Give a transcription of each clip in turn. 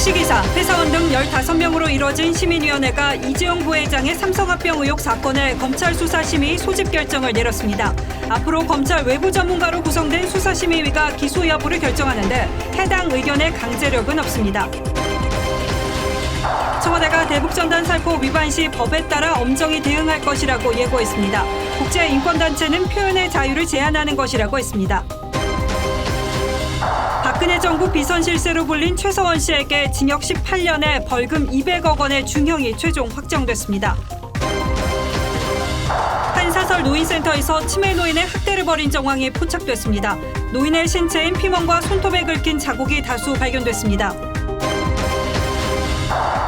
주식이사, 회사원 등 15명으로 이뤄진 시민위원회가 이재용 부회장의 삼성합병 의혹 사건의 검찰 수사심의 소집 결정을 내렸습니다. 앞으로 검찰 외부 전문가로 구성된 수사심의위가 기소 여부를 결정하는데 해당 의견의 강제력은 없습니다. 청와대가 대북전단 살포 위반 시 법에 따라 엄정히 대응할 것이라고 예고했습니다. 국제인권단체는 표현의 자유를 제한하는 것이라고 했습니다. 박근혜 정부 비선 실세로 불린 최서원 씨에게 징역 18년에 벌금 200억 원의 중형이 최종 확정됐습니다. 한 사설 노인센터에서 치매 노인의 학대를 벌인 정황이 포착됐습니다. 노인의 신체인 피멍과 손톱에 긁힌 자국이 다수 발견됐습니다.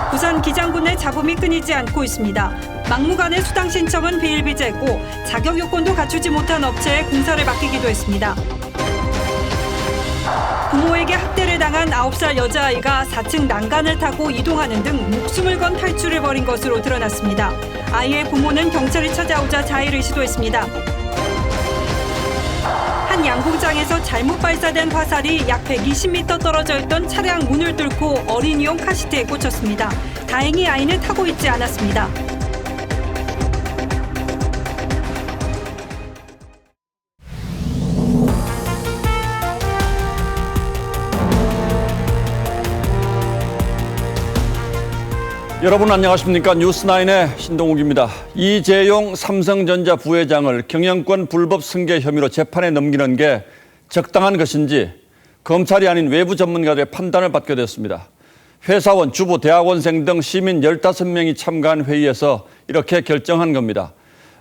부산 기장군 내 잡음이 끊이지 않고 있습니다. 막무가내 수당 신청은 비일비재했고 자격 요건도 갖추지 못한 업체에 공사를 맡기기도 했습니다. 부모에게 학대를 당한 9살 여자아이가 4층 난간을 타고 이동하는 등 목숨을 건 탈출을 벌인 것으로 드러났습니다. 아이의 부모는 경찰이 찾아오자 자해를 시도했습니다. 한 양궁장에서 잘못 발사된 화살이 약 120m 떨어져 있던 차량 문을 뚫고 어린이용 카시트에 꽂혔습니다. 다행히 아이는 타고 있지 않았습니다. 여러분 안녕하십니까? 뉴스9의 신동욱입니다. 이재용 삼성전자 부회장을 경영권 불법 승계 혐의로 재판에 넘기는 게 적당한 것인지 검찰이 아닌 외부 전문가들의 판단을 받게 됐습니다. 회사원, 주부, 대학원생 등 시민 15명이 참가한 회의에서 이렇게 결정한 겁니다.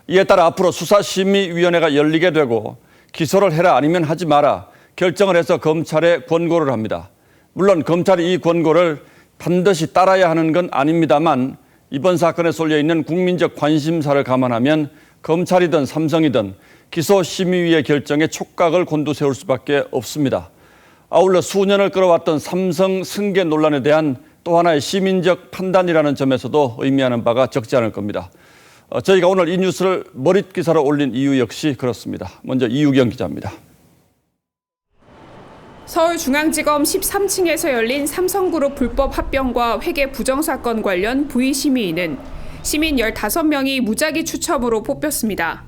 이에 따라 앞으로 수사심의위원회가 열리게 되고 기소를 해라 아니면 하지 마라 결정을 해서 검찰에 권고를 합니다. 물론 검찰이 이 권고를 반드시 따라야 하는 건 아닙니다만 이번 사건에 쏠려 있는 국민적 관심사를 감안하면 검찰이든 삼성이든 기소심의위의 결정에 촉각을 곤두세울 수밖에 없습니다. 아울러 수년을 끌어왔던 삼성 승계 논란에 대한 또 하나의 시민적 판단이라는 점에서도 의미하는 바가 적지 않을 겁니다. 저희가 오늘 이 뉴스를 머릿 기사로 올린 이유 역시 그렇습니다. 먼저 이유경 기자입니다. 서울중앙지검 13층에서 열린 삼성그룹 불법 합병과 회계 부정 사건 관련 부의심의위는 시민 15명이 무작위 추첨으로 뽑혔습니다.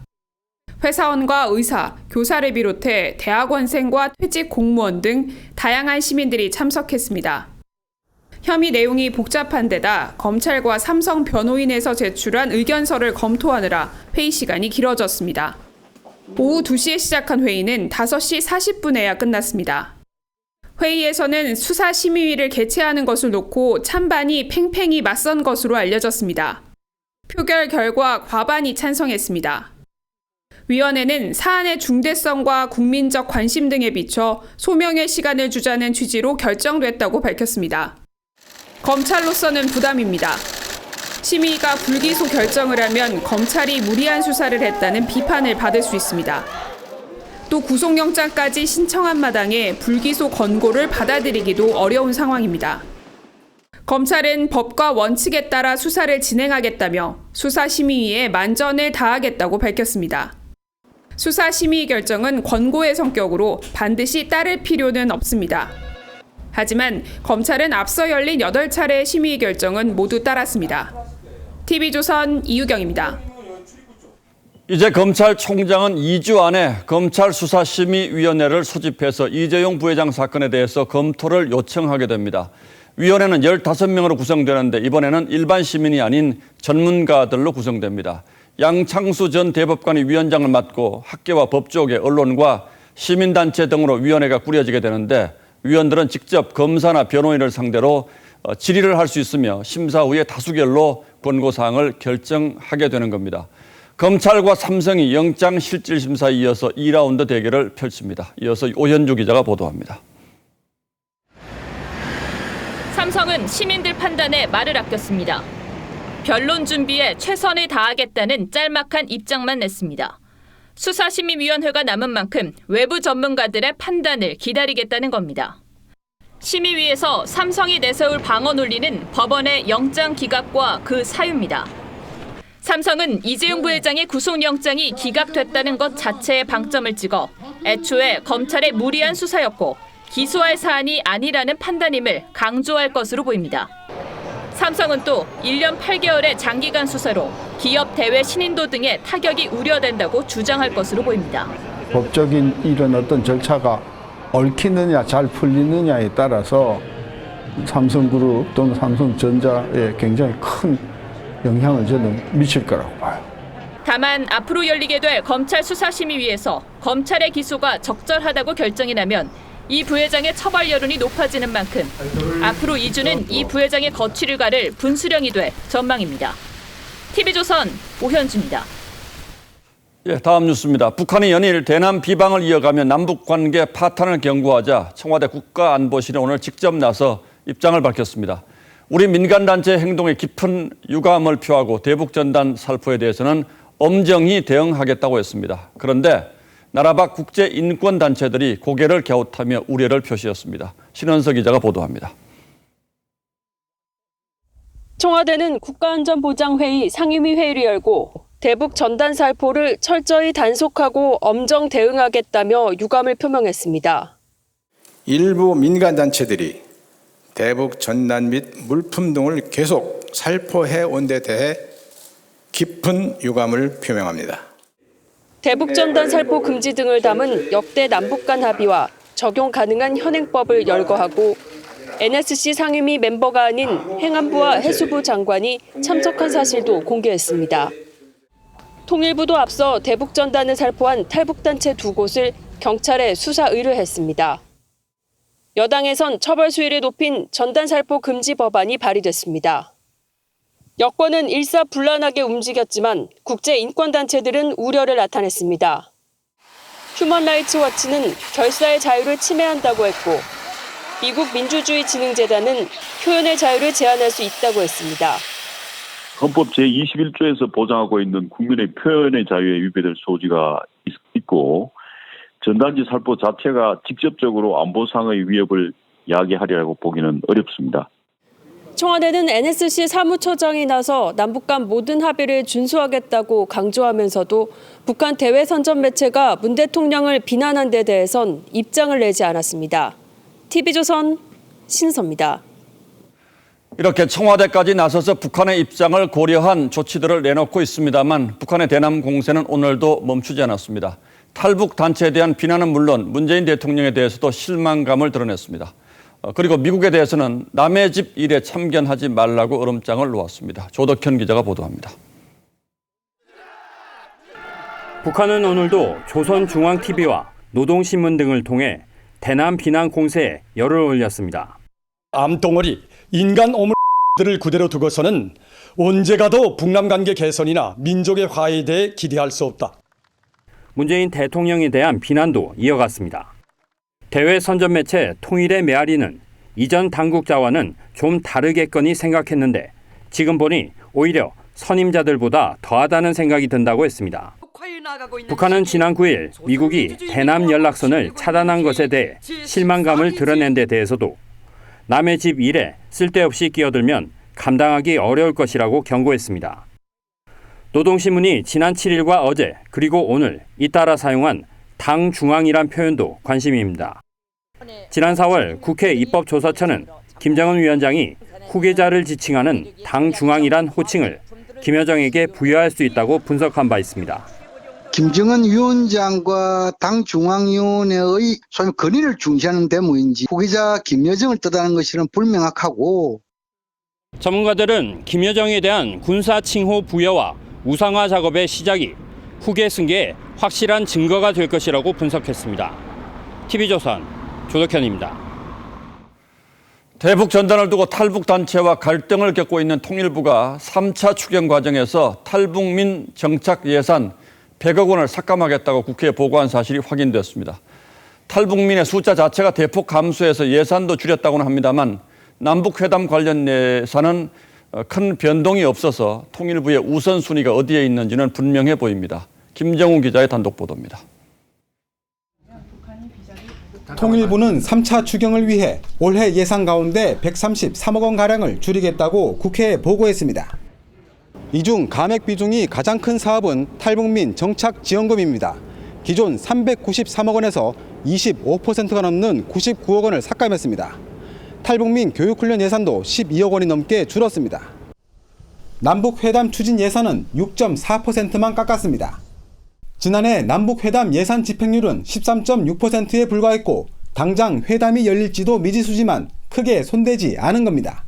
회사원과 의사, 교사를 비롯해 대학원생과 퇴직 공무원 등 다양한 시민들이 참석했습니다. 혐의 내용이 복잡한 데다 검찰과 삼성 변호인에서 제출한 의견서를 검토하느라 회의 시간이 길어졌습니다. 오후 2시에 시작한 회의는 5시 40분에야 끝났습니다. 회의에서는 수사심의위를 개최하는 것을 놓고 찬반이 팽팽히 맞선 것으로 알려졌습니다. 표결 결과 과반이 찬성했습니다. 위원회는 사안의 중대성과 국민적 관심 등에 비춰 소명의 시간을 주자는 취지로 결정됐다고 밝혔습니다. 검찰로서는 부담입니다. 심의가 불기소 결정을 하면 검찰이 무리한 수사를 했다는 비판을 받을 수 있습니다. 또 구속영장까지 신청한 마당에 불기소 권고를 받아들이기도 어려운 상황입니다. 검찰은 법과 원칙에 따라 수사를 진행하겠다며 수사심의위에 만전을 다하겠다고 밝혔습니다. 수사심의 결정은 권고의 성격으로 반드시 따를 필요는 없습니다. 하지만 검찰은 앞서 열린 8차례의 심의 결정은 모두 따랐습니다. TV조선 이유경입니다. 이제 검찰총장은 2주 안에 검찰수사심의위원회를 소집해서 이재용 부회장 사건에 대해서 검토를 요청하게 됩니다. 위원회는 15명으로 구성되는데 이번에는 일반 시민이 아닌 전문가들로 구성됩니다. 양창수 전 대법관이 위원장을 맡고 학계와 법조계, 언론과 시민단체 등으로 위원회가 꾸려지게 되는데 위원들은 직접 검사나 변호인을 상대로 질의를 할 수 있으며 심사 후에 다수결로 권고사항을 결정하게 되는 겁니다. 검찰과 삼성이 영장실질심사에 이어서 2라운드 대결을 펼칩니다. 이어서 오현주 기자가 보도합니다. 삼성은 시민들 판단에 말을 아꼈습니다. 변론 준비에 최선을 다하겠다는 짤막한 입장만 냈습니다. 수사심의위원회가 남은 만큼 외부 전문가들의 판단을 기다리겠다는 겁니다. 심의위에서 삼성이 내세울 방어 논리는 법원의 영장 기각과 그 사유입니다. 삼성은 이재용 부회장의 구속영장이 기각됐다는 것 자체에 방점을 찍어 애초에 검찰의 무리한 수사였고 기소할 사안이 아니라는 판단임을 강조할 것으로 보입니다. 삼성은 또 1년 8개월의 장기간 수사로 기업 대외 신인도 등의 타격이 우려된다고 주장할 것으로 보입니다. 법적인 이런 어떤 절차가 얽히느냐 잘 풀리느냐에 따라서 삼성그룹 또는 삼성전자에 굉장히 큰 영향을 저는 미칠 거라고 봐요. 다만 앞으로 열리게 될 검찰 수사심의위에서 검찰의 기소가 적절하다고 결정이 나면 이 부회장의 처벌 여론이 높아지는 만큼 앞으로 이주는 이 부회장의 거취를 가를 분수령이 될 전망입니다. TV조선 오현주입니다. 예, 다음 뉴스입니다. 북한이 연일 대남 비방을 이어가며 남북 관계 파탄을 경고하자 청와대 국가안보실이 오늘 직접 나서 입장을 밝혔습니다. 우리 민간단체 행동에 깊은 유감을 표하고 대북전단 살포에 대해서는 엄정히 대응하겠다고 했습니다. 그런데 나라 밖 국제인권단체들이 고개를 갸웃하며 우려를 표시했습니다. 신원석 기자가 보도합니다. 청와대는 국가안전보장회의 상임위 회의를 열고 대북 전단 살포를 철저히 단속하고 엄정 대응하겠다며 유감을 표명했습니다. 일부 민간단체들이 대북 전단 및 물품 등을 계속 살포해 온 데 대해 깊은 유감을 표명합니다. 대북 전단 살포 금지 등을 담은 역대 남북 간 합의와 적용 가능한 현행법을 열거하고 NSC 상임위 멤버가 아닌 행안부와 해수부 장관이 참석한 사실도 공개했습니다. 통일부도 앞서 대북 전단을 살포한 탈북단체 2곳을 경찰에 수사 의뢰했습니다. 여당에선 처벌 수위를 높인 전단 살포 금지 법안이 발의됐습니다. 여권은 일사불란하게 움직였지만 국제인권단체들은 우려를 나타냈습니다. 휴먼라이츠 워치는 결사의 자유를 침해한다고 했고 미국 민주주의진흥재단은 표현의 자유를 제한할 수 있다고 했습니다. 헌법 제21조에서 보장하고 있는 국민의 표현의 자유에 위배될 소지가 있고 전단지 살포 자체가 직접적으로 안보상의 위협을 야기하리라고 보기는 어렵습니다. 청와대는 NSC 사무처장이 나서 남북 간 모든 합의를 준수하겠다고 강조하면서도 북한 대외 선전 매체가 문 대통령을 비난한 데 대해선 입장을 내지 않았습니다. TV조선 신서입니다. 이렇게 청와대까지 나서서 북한의 입장을 고려한 조치들을 내놓고 있습니다만 북한의 대남 공세는 오늘도 멈추지 않았습니다. 탈북 단체에 대한 비난은 물론 문재인 대통령에 대해서도 실망감을 드러냈습니다. 그리고 미국에 대해서는 남의 집 일에 참견하지 말라고 으름장을 놓았습니다. 조덕현 기자가 보도합니다. 북한은 오늘도 조선중앙TV와 노동신문 등을 통해 대남 비난 공세에 열을 올렸습니다. 암덩어리 인간 오물들을 그대로 두고서는 언제 가도 북남 관계 개선이나 민족의 화해에 대해 기대할 수 없다. 문재인 대통령에 대한 비난도 이어갔습니다. 대외 선전 매체 통일의 메아리는 이전 당국자와는 좀 다르겠거니 생각했는데 지금 보니 오히려 선임자들보다 더하다는 생각이 든다고 했습니다. 북한은 지난 9일 미국이 대남 연락선을 차단한 것에 대해 실망감을 드러낸 데 대해서도 남의 집 일에 쓸데없이 끼어들면 감당하기 어려울 것이라고 경고했습니다. 노동신문이 지난 7일과 어제 그리고 오늘 잇따라 사용한 당중앙이란 표현도 관심입니다. 지난 4월 국회 입법조사처는 김정은 위원장이 후계자를 지칭하는 당중앙이란 호칭을 김여정에게 부여할 수 있다고 분석한 바 있습니다. 김정은 위원장과 당중앙위원회의 소위 권위를 중시하는 데모인지 후계자 김여정을 뜻하는 것이란 불명확하고 전문가들은 김여정에 대한 군사 칭호 부여와 우상화 작업의 시작이 후계 승계에 확실한 증거가 될 것이라고 분석했습니다. TV조선 조덕현입니다. 대북 전단을 두고 탈북 단체와 갈등을 겪고 있는 통일부가 3차 추경 과정에서 탈북민 정착 예산 100억 원을 삭감하겠다고 국회에 보고한 사실이 확인됐습니다. 탈북민의 숫자 자체가 대폭 감소해서 예산도 줄였다고는 합니다만 남북회담 관련 예산은 큰 변동이 없어서 통일부의 우선순위가 어디에 있는지는 분명해 보입니다. 김정우 기자의 단독 보도입니다. 통일부는 3차 추경을 위해 올해 예산 가운데 133억 원가량을 줄이겠다고 국회에 보고했습니다. 이 중 감액 비중이 가장 큰 사업은 탈북민 정착 지원금입니다. 기존 393억 원에서 25%가 넘는 99억 원을 삭감했습니다. 탈북민 교육훈련 예산도 12억 원이 넘게 줄었습니다. 남북회담 추진 예산은 6.4%만 깎았습니다. 지난해 남북회담 예산 집행률은 13.6%에 불과했고 당장 회담이 열릴지도 미지수지만 크게 손대지 않은 겁니다.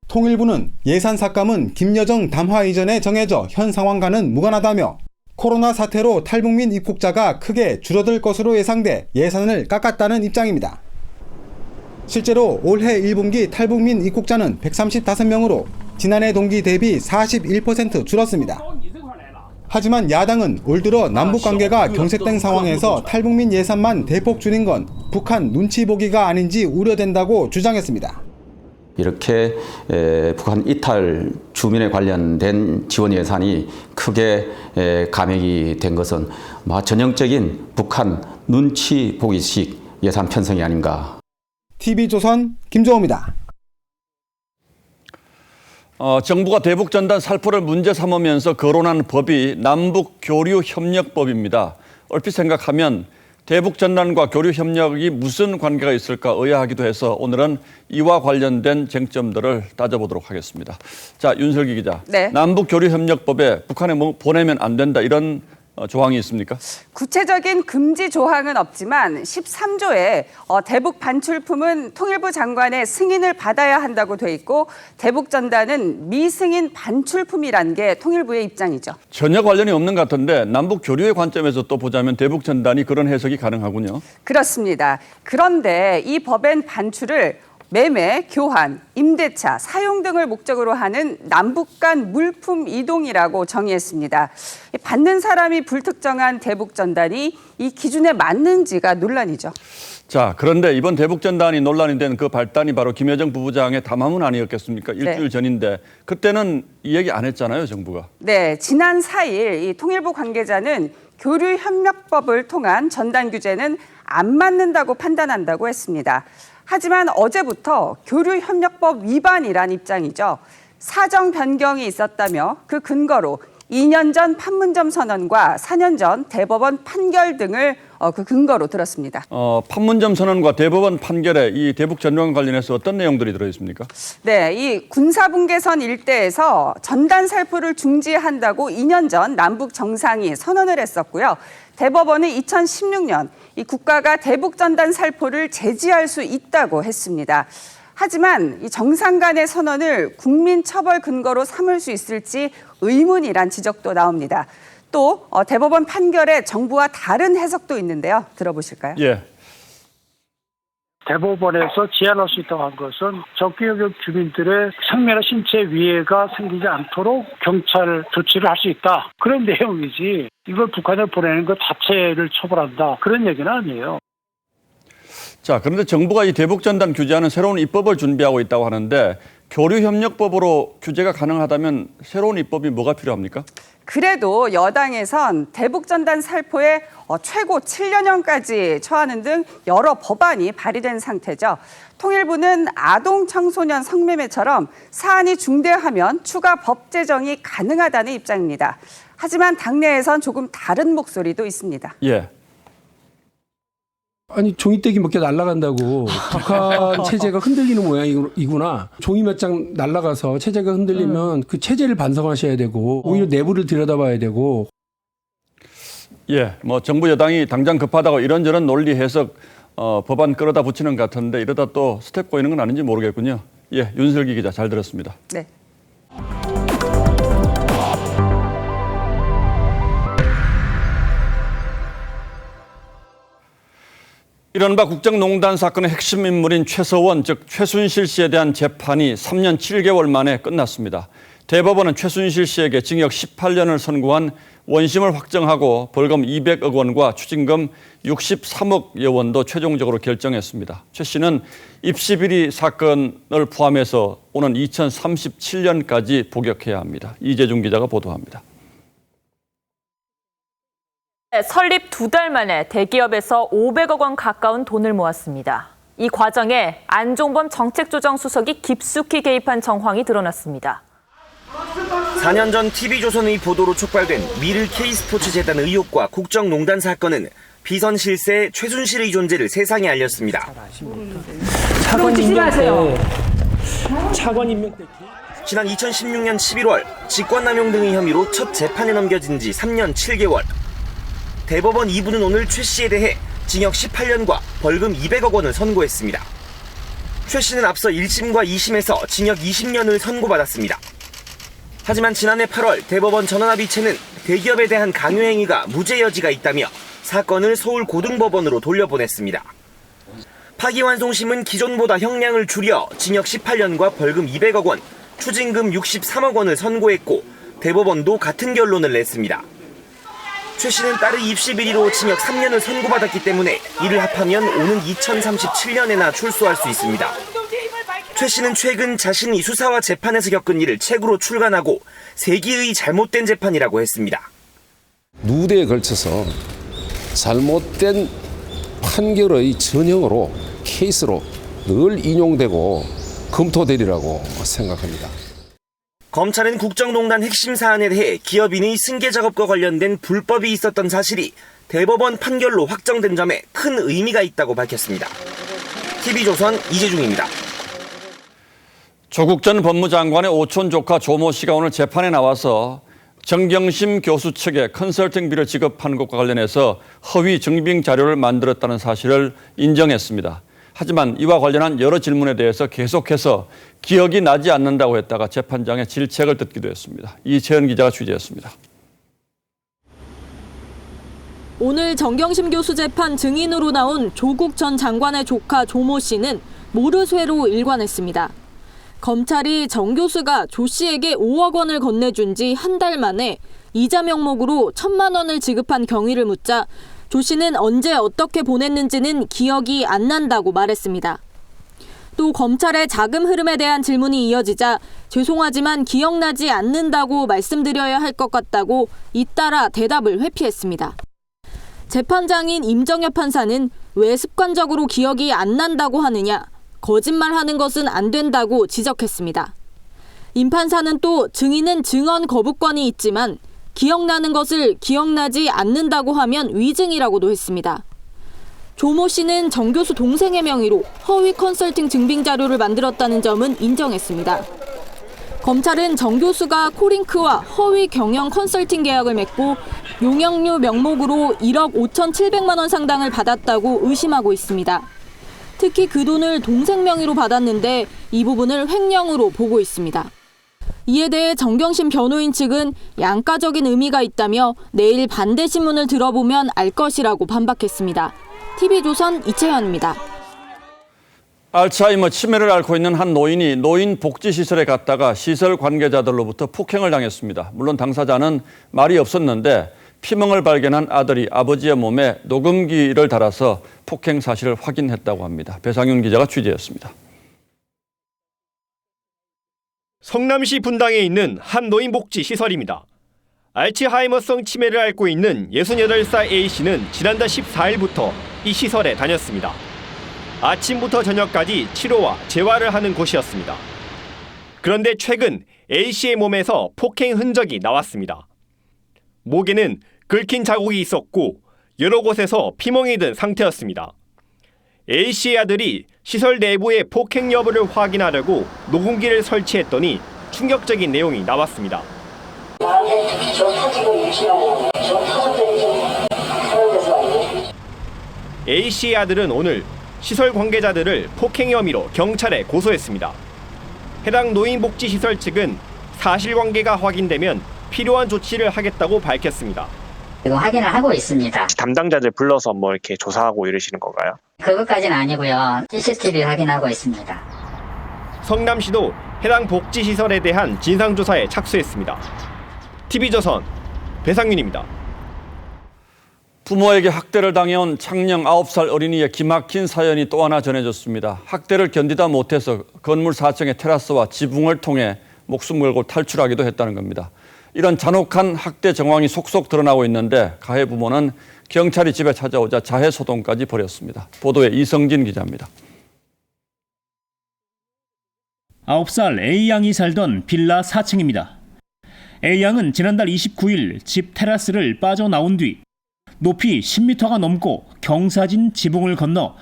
통일부는 예산 삭감은 김여정 담화 이전에 정해져 현 상황과는 무관하다며 코로나 사태로 탈북민 입국자가 크게 줄어들 것으로 예상돼 예산을 깎았다는 입장입니다. 실제로 올해 1분기 탈북민 입국자는 135명으로 지난해 동기 대비 41% 줄었습니다. 하지만 야당은 올 들어 남북관계가 경색된 상황에서 탈북민 예산만 대폭 줄인 건 북한 눈치 보기가 아닌지 우려된다고 주장했습니다. 이렇게 북한 이탈 주민에 관련된 지원 예산이 크게 감액이 된 것은 전형적인 북한 눈치 보기식 예산 편성이 아닌가. TV조선 김종호입니다. 정부가 대북전단 살포를 문제 삼으면서 거론한 법이 남북교류협력법입니다. 얼핏 생각하면 대북전단과 교류협력이 무슨 관계가 있을까 의아하기도 해서 오늘은 이와 관련된 쟁점들을 따져보도록 하겠습니다. 자, 윤설기 기자. 네. 남북교류협력법에 북한에 뭐 보내면 안 된다 이런 조항이 있습니까? 구체적인 금지 조항은 없지만 13조에 대북 반출품은 통일부 장관의 승인을 받아야 한다고 돼 있고 대북 전단은 미승인 반출품이라는 게 통일부의 입장이죠. 전혀 관련이 없는 것 같은데 남북 교류의 관점에서 또 보자면 대북 전단이 그런 해석이 가능하군요. 그렇습니다. 그런데 이 법엔 반출을 매매, 교환, 임대차, 사용 등을 목적으로 하는 남북 간 물품 이동이라고 정의했습니다. 받는 사람이 불특정한 대북 전단이 이 기준에 맞는지가 논란이죠. 자, 그런데 이번 대북 전단이 논란이 된 그 발단이 바로 김여정 부부장의 담화문 아니었겠습니까? 일주일 전인데 그때는 이 얘기 안 했잖아요, 정부가. 네, 지난 4일 이 통일부 관계자는 교류협력법을 통한 전단 규제는 안 맞는다고 판단한다고 했습니다. 하지만 어제부터 교류협력법 위반이란 입장이죠. 사정 변경이 있었다며 그 근거로 2년 전 판문점 선언과 4년 전 대법원 판결 등을 그 근거로 들었습니다. 판문점 선언과 대법원 판결에 이 대북 전단 관련해서 어떤 내용들이 들어있습니까? 네, 이 군사분계선 일대에서 전단 살포를 중지한다고 2년 전 남북 정상이 선언을 했었고요. 대법원은 2016년 이 국가가 대북 전단 살포를 제지할 수 있다고 했습니다. 하지만 이 정상 간의 선언을 국민 처벌 근거로 삼을 수 있을지 의문이란 지적도 나옵니다. 또 대법원 판결에 정부와 다른 해석도 있는데요. 들어보실까요? 예. 대법원에서 제한할 수 있다고 한 것은 적교역 주민들의 생명이나 신체 위해가 생기지 않도록 경찰 조치를 할 수 있다. 그런 내용이지 이걸 북한에 보내는 것 자체를 처벌한다. 그런 얘기는 아니에요. 자, 그런데 정부가 이 대북 전단 규제하는 새로운 입법을 준비하고 있다고 하는데 교류협력법으로 규제가 가능하다면 새로운 입법이 뭐가 필요합니까? 그래도 여당에선 대북 전단 살포에 최고 7년형까지 처하는 등 여러 법안이 발의된 상태죠. 통일부는 아동 청소년 성매매처럼 사안이 중대하면 추가 법 제정이 가능하다는 입장입니다. 하지만 당내에선 조금 다른 목소리도 있습니다. 예. 아니 종이떼기 몇 개 날아간다고 북한 체제가 흔들리는 모양이구나. 종이 몇 장 날아가서 체제가 흔들리면 그 체제를 반성하셔야 되고 오히려 내부를 들여다봐야 되고. 예, 뭐 정부 여당이 당장 급하다고 이런저런 논리 해석 법안 끌어다 붙이는 것 같은데 이러다 또 스텝 꼬이는 건 아닌지 모르겠군요. 예, 윤설기 기자 잘 들었습니다. 네. 이른바 국정농단 사건의 핵심 인물인 최서원, 즉 최순실 씨에 대한 재판이 3년 7개월 만에 끝났습니다. 대법원은 최순실 씨에게 징역 18년을 선고한 원심을 확정하고 벌금 200억 원과 추징금 63억여 원도 최종적으로 결정했습니다. 최 씨는 입시비리 사건을 포함해서 오는 2037년까지 복역해야 합니다. 이재중 기자가 보도합니다. 설립 2달 만에 대기업에서 500억 원 가까운 돈을 모았습니다. 이 과정에 안종범 정책조정수석이 깊숙이 개입한 정황이 드러났습니다. 4년 전 TV조선의 보도로 촉발된 미르 K스포츠재단 의혹과 국정농단 사건은 비선 실세 최순실의 존재를 세상에 알렸습니다. 차관 임명 때 지난 2016년 11월 직권남용 등의 혐의로 첫 재판에 넘겨진 지 3년 7개월. 대법원 2부는 오늘 최 씨에 대해 징역 18년과 벌금 200억 원을 선고했습니다. 최 씨는 앞서 1심과 2심에서 징역 20년을 선고받았습니다. 하지만 지난해 8월 대법원 전원합의체는 대기업에 대한 강요행위가 무죄 여지가 있다며 사건을 서울고등법원으로 돌려보냈습니다. 파기환송심은 기존보다 형량을 줄여 징역 18년과 벌금 200억 원, 추징금 63억 원을 선고했고 대법원도 같은 결론을 냈습니다. 최 씨는 딸의 입시 비리로 징역 3년을 선고받았기 때문에 이를 합하면 오는 2037년에나 출소할 수 있습니다. 최 씨는 최근 자신이 수사와 재판에서 겪은 일을 책으로 출간하고 세기의 잘못된 재판이라고 했습니다. 누대에 걸쳐서 잘못된 판결의 전형으로 케이스로 늘 인용되고 검토되리라고 생각합니다. 검찰은 국정농단 핵심 사안에 대해 기업인의 승계 작업과 관련된 불법이 있었던 사실이 대법원 판결로 확정된 점에 큰 의미가 있다고 밝혔습니다. TV조선 이재중입니다. 조국 전 법무장관의 오촌 조카 조모 씨가 오늘 재판에 나와서 정경심 교수 측에 컨설팅비를 지급한 것과 관련해서 허위 증빙 자료를 만들었다는 사실을 인정했습니다. 하지만 이와 관련한 여러 질문에 대해서 계속해서 기억이 나지 않는다고 했다가 재판장의 질책을 듣기도 했습니다. 이채연 기자가 취재했습니다. 오늘 정경심 교수 재판 증인으로 나온 조국 전 장관의 조카 조모 씨는 모르쇠로 일관했습니다. 검찰이 정 교수가 조 씨에게 5억 원을 건네준 지 한 달 만에 이자 명목으로 1,000만 원을 지급한 경위를 묻자 조 씨는 언제 어떻게 보냈는지는 기억이 안 난다고 말했습니다. 또 검찰의 자금 흐름에 대한 질문이 이어지자 죄송하지만 기억나지 않는다고 말씀드려야 할 것 같다고 잇따라 대답을 회피했습니다. 재판장인 임정엽 판사는 왜 습관적으로 기억이 안 난다고 하느냐, 거짓말하는 것은 안 된다고 지적했습니다. 임 판사는 또 증인은 증언 거부권이 있지만 기억나는 것을 기억나지 않는다고 하면 위증이라고도 했습니다. 조모 씨는 정 교수 동생의 명의로 허위 컨설팅 증빙 자료를 만들었다는 점은 인정했습니다. 검찰은 정 교수가 코링크와 허위 경영 컨설팅 계약을 맺고 용역료 명목으로 1억 5,700만 원 상당을 받았다고 의심하고 있습니다. 특히 그 돈을 동생 명의로 받았는데 이 부분을 횡령으로 보고 있습니다. 이에 대해 정경심 변호인 측은 양가적인 의미가 있다며 내일 반대 신문을 들어보면 알 것이라고 반박했습니다. TV조선 이채현입니다. 알츠하이머 치매를 앓고 있는 한 노인이 노인 복지시설에 갔다가 시설 관계자들로부터 폭행을 당했습니다. 물론 당사자는 말이 없었는데 피멍을 발견한 아들이 아버지의 몸에 녹음기를 달아서 폭행 사실을 확인했다고 합니다. 배상윤 기자가 취재했습니다. 성남시 분당에 있는 한 노인복지시설입니다. 알츠하이머성 치매를 앓고 있는 68살 A씨는 지난달 14일부터 이 시설에 다녔습니다. 아침부터 저녁까지 치료와 재활을 하는 곳이었습니다. 그런데 최근 A씨의 몸에서 폭행 흔적이 나왔습니다. 목에는 긁힌 자국이 있었고 여러 곳에서 피멍이 든 상태였습니다. A씨의 아들이 시설 내부의 폭행 여부를 확인하려고 녹음기를 설치했더니 충격적인 내용이 나왔습니다. A씨의 아들은 오늘 시설 관계자들을 폭행 혐의로 경찰에 고소했습니다. 해당 노인복지시설 측은 사실관계가 확인되면 필요한 조치를 하겠다고 밝혔습니다. 지금 확인을 하고 있습니다. 담당자들 불러서 뭐 이렇게 조사하고 이러시는 건가요? 그것까지는 아니고요. CCTV 확인하고 있습니다. 성남시도 해당 복지시설에 대한 진상조사에 착수했습니다. TV조선 배상윤입니다. 부모에게 학대를 당해온 창녕 9살 어린이의 기막힌 사연이 또 하나 전해졌습니다. 학대를 견디다 못해서 건물 4층의 테라스와 지붕을 통해 목숨 걸고 탈출하기도 했다는 겁니다. 이런 잔혹한 학대 정황이 속속 드러나고 있는데 가해 부모는 경찰이 집에 찾아오자 자해 소동까지 벌였습니다. 보도에 이성진 기자입니다. 9살 A양이 살던 빌라 4층입니다. A양은 지난달 29일 집 테라스를 빠져나온 뒤 높이 10m가 넘고 경사진 지붕을 건너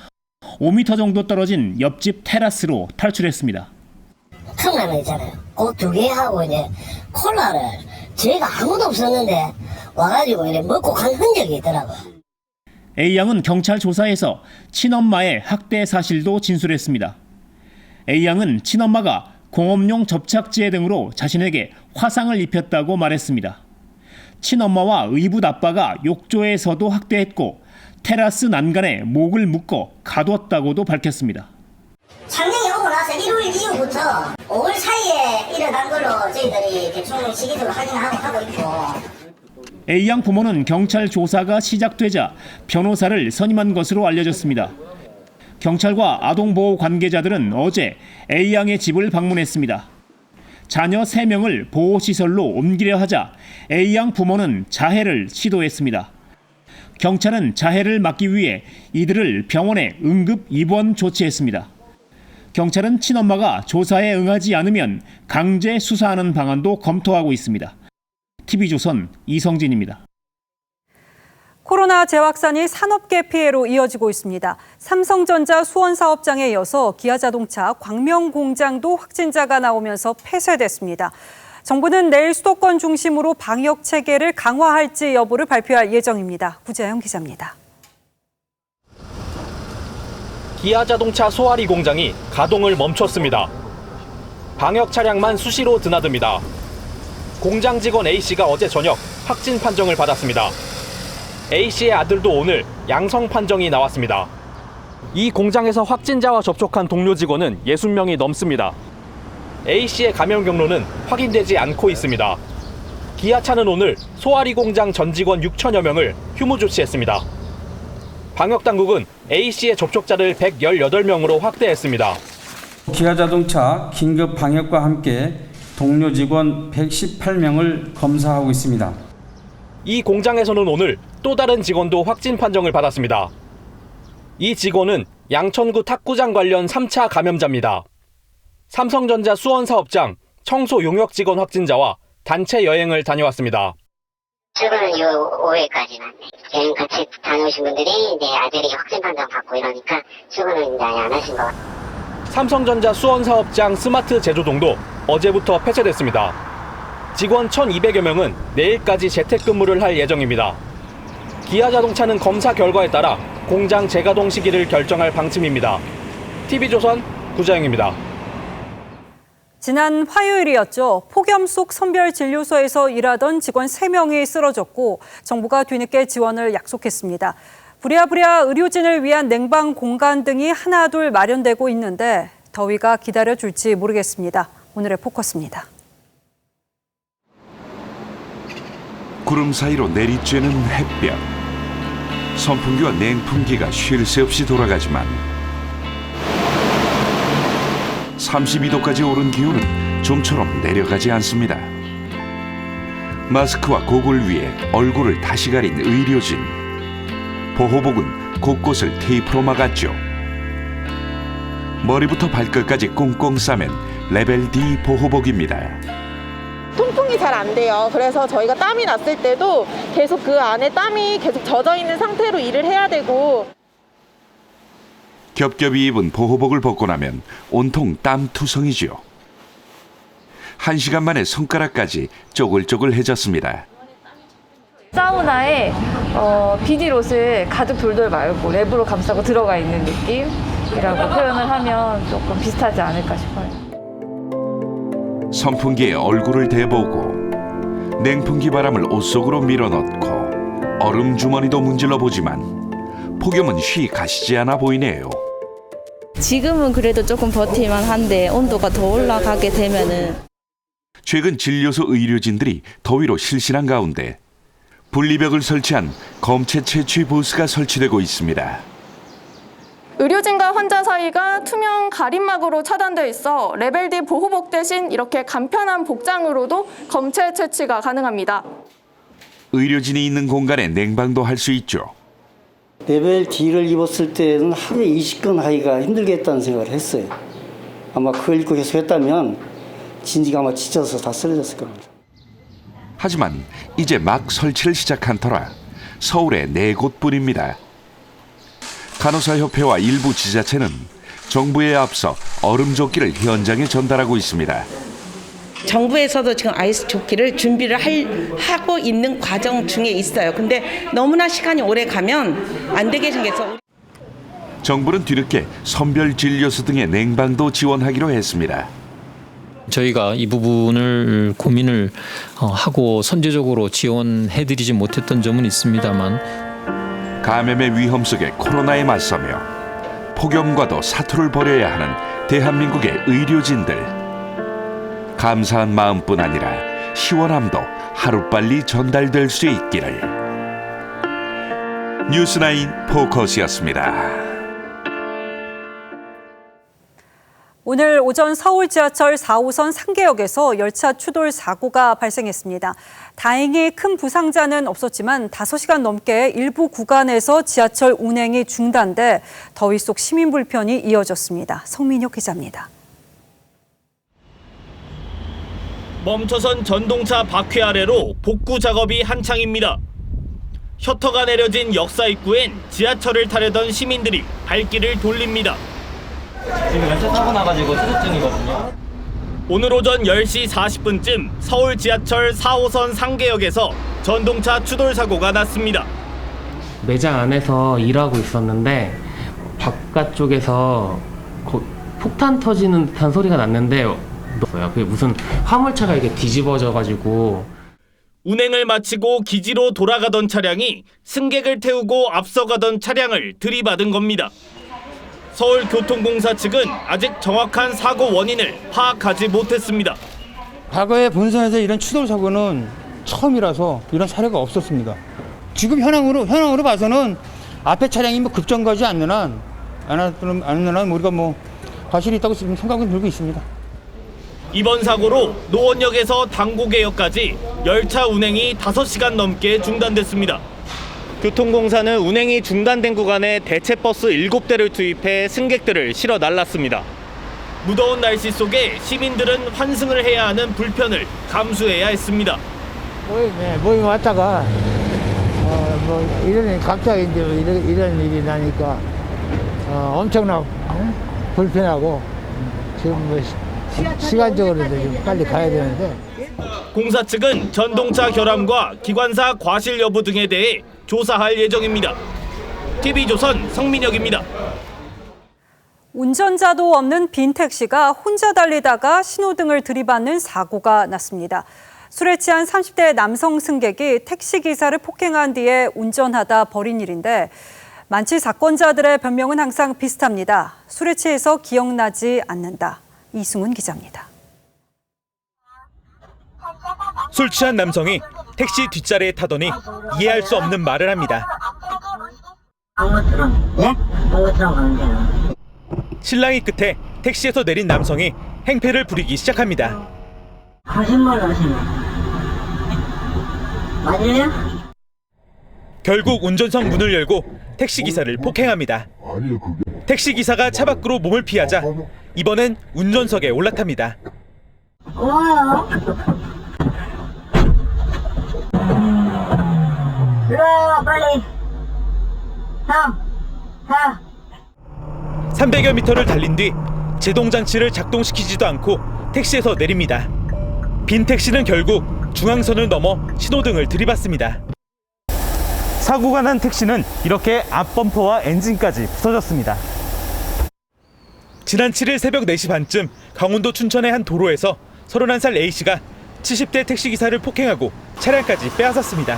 5m 정도 떨어진 옆집 테라스로 탈출했습니다. 컵라면 있잖아요. 그 2개 하고 이제 콜라를 저희가 아무도 없었는데 와가지고 이렇게 먹고 간 흔적이 있더라고요. A양은 경찰 조사에서 친엄마의 학대 사실도 진술했습니다. A양은 친엄마가 공업용 접착제 등으로 자신에게 화상을 입혔다고 말했습니다. 친엄마와 의붓 아빠가 욕조에서도 학대했고 테라스 난간에 목을 묶어 가뒀다고도 밝혔습니다. 장례에 오고 나서 1월 이후부터 5월 사이에 일어난 걸로 저희들이 대충 시기적으로 확인하고 있고. A양 부모는 경찰 조사가 시작되자 변호사를 선임한 것으로 알려졌습니다. 경찰과 아동보호 관계자들은 어제 A양의 집을 방문했습니다. 자녀 3명을 보호시설로 옮기려 하자 A양 부모는 자해를 시도했습니다. 경찰은 자해를 막기 위해 이들을 병원에 응급 입원 조치했습니다. 경찰은 친엄마가 조사에 응하지 않으면 강제 수사하는 방안도 검토하고 있습니다. TV조선 이성진입니다. 코로나 재확산이 산업계 피해로 이어지고 있습니다. 삼성전자 수원 사업장에 이어서 기아자동차 광명 공장도 확진자가 나오면서 폐쇄됐습니다. 정부는 내일 수도권 중심으로 방역 체계를 강화할지 여부를 발표할 예정입니다. 구재영 기자입니다. 기아자동차 소아리 공장이 가동을 멈췄습니다. 방역 차량만 수시로 드나듭니다. 공장 직원 A씨가 어제 저녁 확진 판정을 받았습니다. A씨의 아들도 오늘 양성 판정이 나왔습니다. 이 공장에서 확진자와 접촉한 동료 직원은 60명이 넘습니다. A씨의 감염 경로는 확인되지 않고 있습니다. 기아차는 오늘 소아리 공장 전 직원 6천여 명을 휴무 조치했습니다. 방역당국은 A씨의 접촉자를 118명으로 확대했습니다. 기아자동차 긴급 방역과 함께 동료 직원 118명을 검사하고 있습니다. 이 공장에서는 오늘 또 다른 직원도 확진 판정을 받았습니다. 이 직원은 양천구 탁구장 관련 3차 감염자입니다. 삼성전자 수원 사업장 청소 용역 직원 확진자와 단체 여행을 다녀왔습니다. 출근은 5회까지만. 여행 같이 다녀오신 분들이 이제 아들이 확진 판정 받고 이러니까 출근은 이제 안 하신 것 같아요. 삼성전자 수원 사업장 스마트 제조동도 어제부터 폐쇄됐습니다. 직원 1,200여 명은 내일까지 재택근무를 할 예정입니다. 기아자동차는 검사 결과에 따라 공장 재가동 시기를 결정할 방침입니다. TV조선 구자영입니다. 지난 화요일이었죠. 폭염 속 선별진료소에서 일하던 직원 3명이 쓰러졌고 정부가 뒤늦게 지원을 약속했습니다. 부랴부랴 의료진을 위한 냉방 공간 등이 하나둘 마련되고 있는데 더위가 기다려줄지 모르겠습니다. 오늘의 포커스입니다. 구름 사이로 내리쬐는 햇볕. 선풍기와 냉풍기가 쉴 새 없이 돌아가지만 32도까지 오른 기온은 좀처럼 내려가지 않습니다. 마스크와 고글 위에 얼굴을 다시 가린 의료진. 보호복은 곳곳을 테이프로 막았죠. 머리부터 발끝까지 꽁꽁 싸맨 레벨 D 보호복입니다. 통풍이 잘 안 돼요. 그래서 저희가 땀이 났을 때도 계속 그 안에 땀이 계속 젖어 있는 상태로 일을 해야 되고. 겹겹이 입은 보호복을 벗고 나면 온통 땀투성이죠. 1시간 만에 손가락까지 쪼글쪼글해졌습니다. 사우나에 비닐옷을 가득 돌돌 말고 랩으로 감싸고 들어가 있는 느낌이라고 표현을 하면 조금 비슷하지 않을까 싶어요. 선풍기에 얼굴을 대보고 냉풍기 바람을 옷 속으로 밀어넣고 얼음 주머니도 문질러 보지만 폭염은 쉬 가시지 않아 보이네요. 지금은 그래도 조금 버틸만 한데 온도가 더 올라가게 되면은. 최근 진료소 의료진들이 더위로 실신한 가운데 분리벽을 설치한 검체 채취 부스가 설치되고 있습니다. 의료진과 환자 사이가 투명 가림막으로 차단돼 있어 레벨 D 보호복 대신 이렇게 간편한 복장으로도 검체 채취가 가능합니다. 의료진이 있는 공간에 냉방도 할 수 있죠. 레벨 D를 입었을 때는 하루에 20건 하기가 힘들겠다는 생각을 했어요. 아마 그걸 입고 계속 했다면 진지가 아마 지쳐서 다 쓰러졌을 겁니다. 하지만 이제 막 설치를 시작한 터라 서울에 4곳뿐입니다. 간호사협회와 일부 지자체는 정부에 앞서 얼음조끼를 현장에 전달하고 있습니다. 정부에서도 지금 아이스 조끼를 준비를 하고 있는 과정 중에 있어요. 근데 너무나 시간이 오래 가면 안 되게 생겨서 정부는 뒤늦게 선별진료소 등의 냉방도 지원하기로 했습니다. 저희가 이 부분을 고민을 하고 선제적으로 지원해드리지 못했던 점은 있습니다만 감염의 위험 속에 코로나에 맞서며 폭염과도 사투를 벌여야 하는 대한민국의 의료진들. 감사한 마음뿐 아니라 시원함도 하루빨리 전달될 수 있기를. 뉴스나인 포커스였습니다. 오늘 오전 서울 지하철 4호선 상계역에서 열차 추돌 사고가 발생했습니다. 다행히 큰 부상자는 없었지만 5시간 넘게 일부 구간에서 지하철 운행이 중단돼 더위 속 시민 불편이 이어졌습니다. 성민혁 기자입니다. 멈춰선 전동차 바퀴 아래로 복구 작업이 한창입니다. 셔터가 내려진 역사 입구엔 지하철을 타려던 시민들이 발길을 돌립니다. 지금 열차 타고 나가지고 수습 중이거든요. 오늘 오전 10시 40분쯤 서울 지하철 4호선 상계역에서 전동차 추돌 사고가 났습니다. 매장 안에서 일하고 있었는데 바깥쪽에서 폭탄 터지는 듯한 소리가 났는데 그게 무슨 화물차가 이렇게 뒤집어져가지고 운행을 마치고 기지로 돌아가던 차량이 승객을 태우고 앞서가던 차량을 들이받은 겁니다. 서울교통공사 측은 아직 정확한 사고 원인을 파악하지 못했습니다. 과거에 본선에서 이런 추돌 사고는 처음이라서 이런 사례가 없었습니다. 지금 현황으로 봐서는 앞에 차량이 뭐 급정거하지 않는 한 우리가 뭐 과실이 있다고 지금 생각은 들고 있습니다. 이번 사고로 노원역에서 당고개역까지 열차 운행이 5시간 넘게 중단됐습니다. 교통공사는 운행이 중단된 구간에 대체버스 7대를 투입해 승객들을 실어 날랐습니다. 무더운 날씨 속에 시민들은 환승을 해야 하는 불편을 감수해야 했습니다. 모임 왔다가 이런 갑자기 이제 이런 일이 나니까 엄청나고 불편하고 지금 시간적으로도 좀 빨리 가야 되는데. 공사 측은 전동차 결함과 기관사 과실 여부 등에 대해 조사할 예정입니다. TV조선 성민혁입니다. 운전자도 없는 빈 택시가 혼자 달리다가 신호등을 들이받는 사고가 났습니다. 술에 취한 30대 남성 승객이 택시기사를 폭행한 뒤에 운전하다 벌인 일인데 만취 사건자들의 변명은 항상 비슷합니다. 술에 취해서 기억나지 않는다. 이승훈 기자입니다. 술 취한 남성이 택시 뒷자리에 타더니 이해할 수 없는 말을 합니다. 실랑이 끝에 택시에서 내린 남성이 행패를 부리기 시작합니다. 거짓말 하시네. 맞아요? 결국 운전석 문을 열고 택시기사를 폭행합니다. 택시기사가 차 밖으로 몸을 피하자 이번엔 운전석에 올라탑니다. 고마워요. 들어와 빨리. 3, 4. 300여 미터를 달린 뒤 제동장치를 작동시키지도 않고 택시에서 내립니다. 빈 택시는 결국 중앙선을 넘어 신호등을 들이받습니다. 사고가 난 택시는 이렇게 앞범퍼와 엔진까지 부서졌습니다. 지난 7일 새벽 4시 반쯤 강원도 춘천의 한 도로에서 31살 A씨가 70대 택시기사를 폭행하고 차량까지 빼앗았습니다.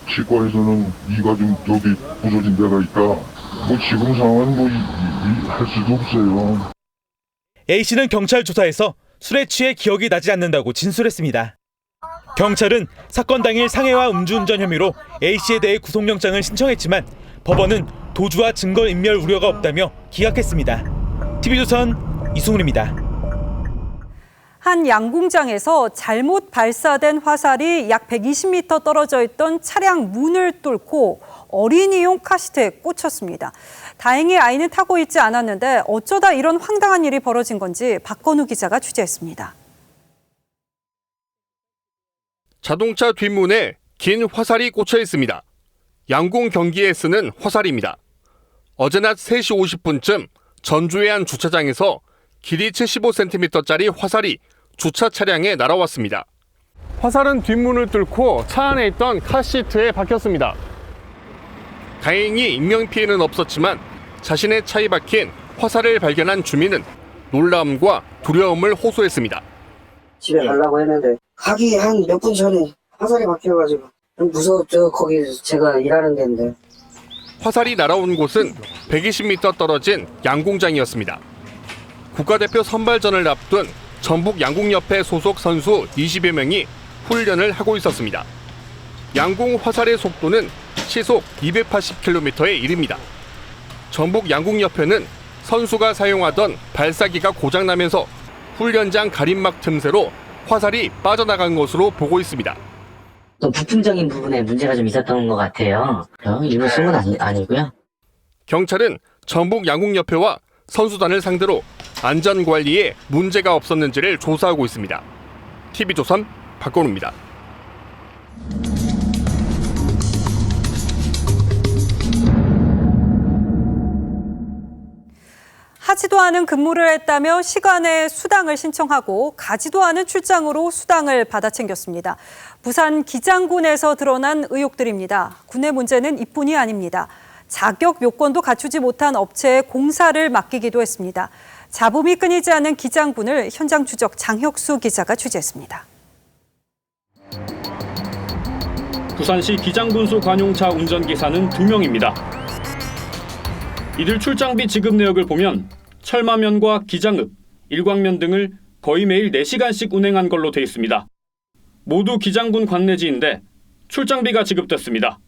치과에서는 이가 좀 저기 부서진 데가 있다. 뭐 지금 상황은 할 수도 없어요. A씨는 경찰 조사에서 술에 취해 기억이 나지 않는다고 진술했습니다. 경찰은 사건 당일 상해와 음주운전 혐의로 A씨에 대해 구속영장을 신청했지만 법원은 도주와 증거인멸 우려가 없다며 기각했습니다. TV조선 이승훈입니다. 한 양궁장에서 잘못 발사된 화살이 약 120m 떨어져 있던 차량 문을 뚫고 어린이용 카시트에 꽂혔습니다. 다행히 아이는 타고 있지 않았는데 어쩌다 이런 황당한 일이 벌어진 건지 박건우 기자가 취재했습니다. 자동차 뒷문에 긴 화살이 꽂혀 있습니다. 양궁 경기에 쓰는 화살입니다. 어제 낮 3시 50분쯤 전주의 한 주차장에서 길이 75cm짜리 화살이 주차 차량에 날아왔습니다. 화살은 뒷문을 뚫고 차 안에 있던 카시트에 박혔습니다. 다행히 인명피해는 없었지만 자신의 차에 박힌 화살을 발견한 주민은 놀라움과 두려움을 호소했습니다. 집에 가려고 했는데 가기 한 몇 분 전에 화살이 박혀가지고 좀 무서웠죠. 거기 제가 일하는 데인데. 화살이 날아온 곳은 120m 떨어진 양궁장이었습니다. 국가대표 선발전을 앞둔 전북 양궁협회 소속 선수 20여 명이 훈련을 하고 있었습니다. 양궁 화살의 속도는 시속 280km에 이릅니다. 전북 양궁협회는 선수가 사용하던 발사기가 고장나면서 훈련장 가림막 틈새로 화살이 빠져나간 것으로 보고 있습니다. 또 부품적인 부분에 문제가 좀 있었던 것 같아요. 일부러 쓴 건 아니고요. 경찰은 전북 양궁협회와 선수단을 상대로 안전관리에 문제가 없었는지를 조사하고 있습니다. TV조선 박건우입니다. 하지도 않은 근무를 했다며 시간에 수당을 신청하고 가지도 않은 출장으로 수당을 받아 챙겼습니다. 부산 기장군에서 드러난 의혹들입니다. 군의 문제는 이뿐이 아닙니다. 자격 요건도 갖추지 못한 업체에 공사를 맡기기도 했습니다. 잡음이 끊이지 않는 기장군을 현장 추적 장혁수 기자가 취재했습니다. 부산시 기장군수 관용차 운전기사는 2명입니다. 이들 출장비 지급 내역을 보면 철마면과 기장읍, 일광면 등을 거의 매일 4시간씩 운행한 걸로 돼 있습니다. 모두 기장군 관내지인데 출장비가 지급됐습니다.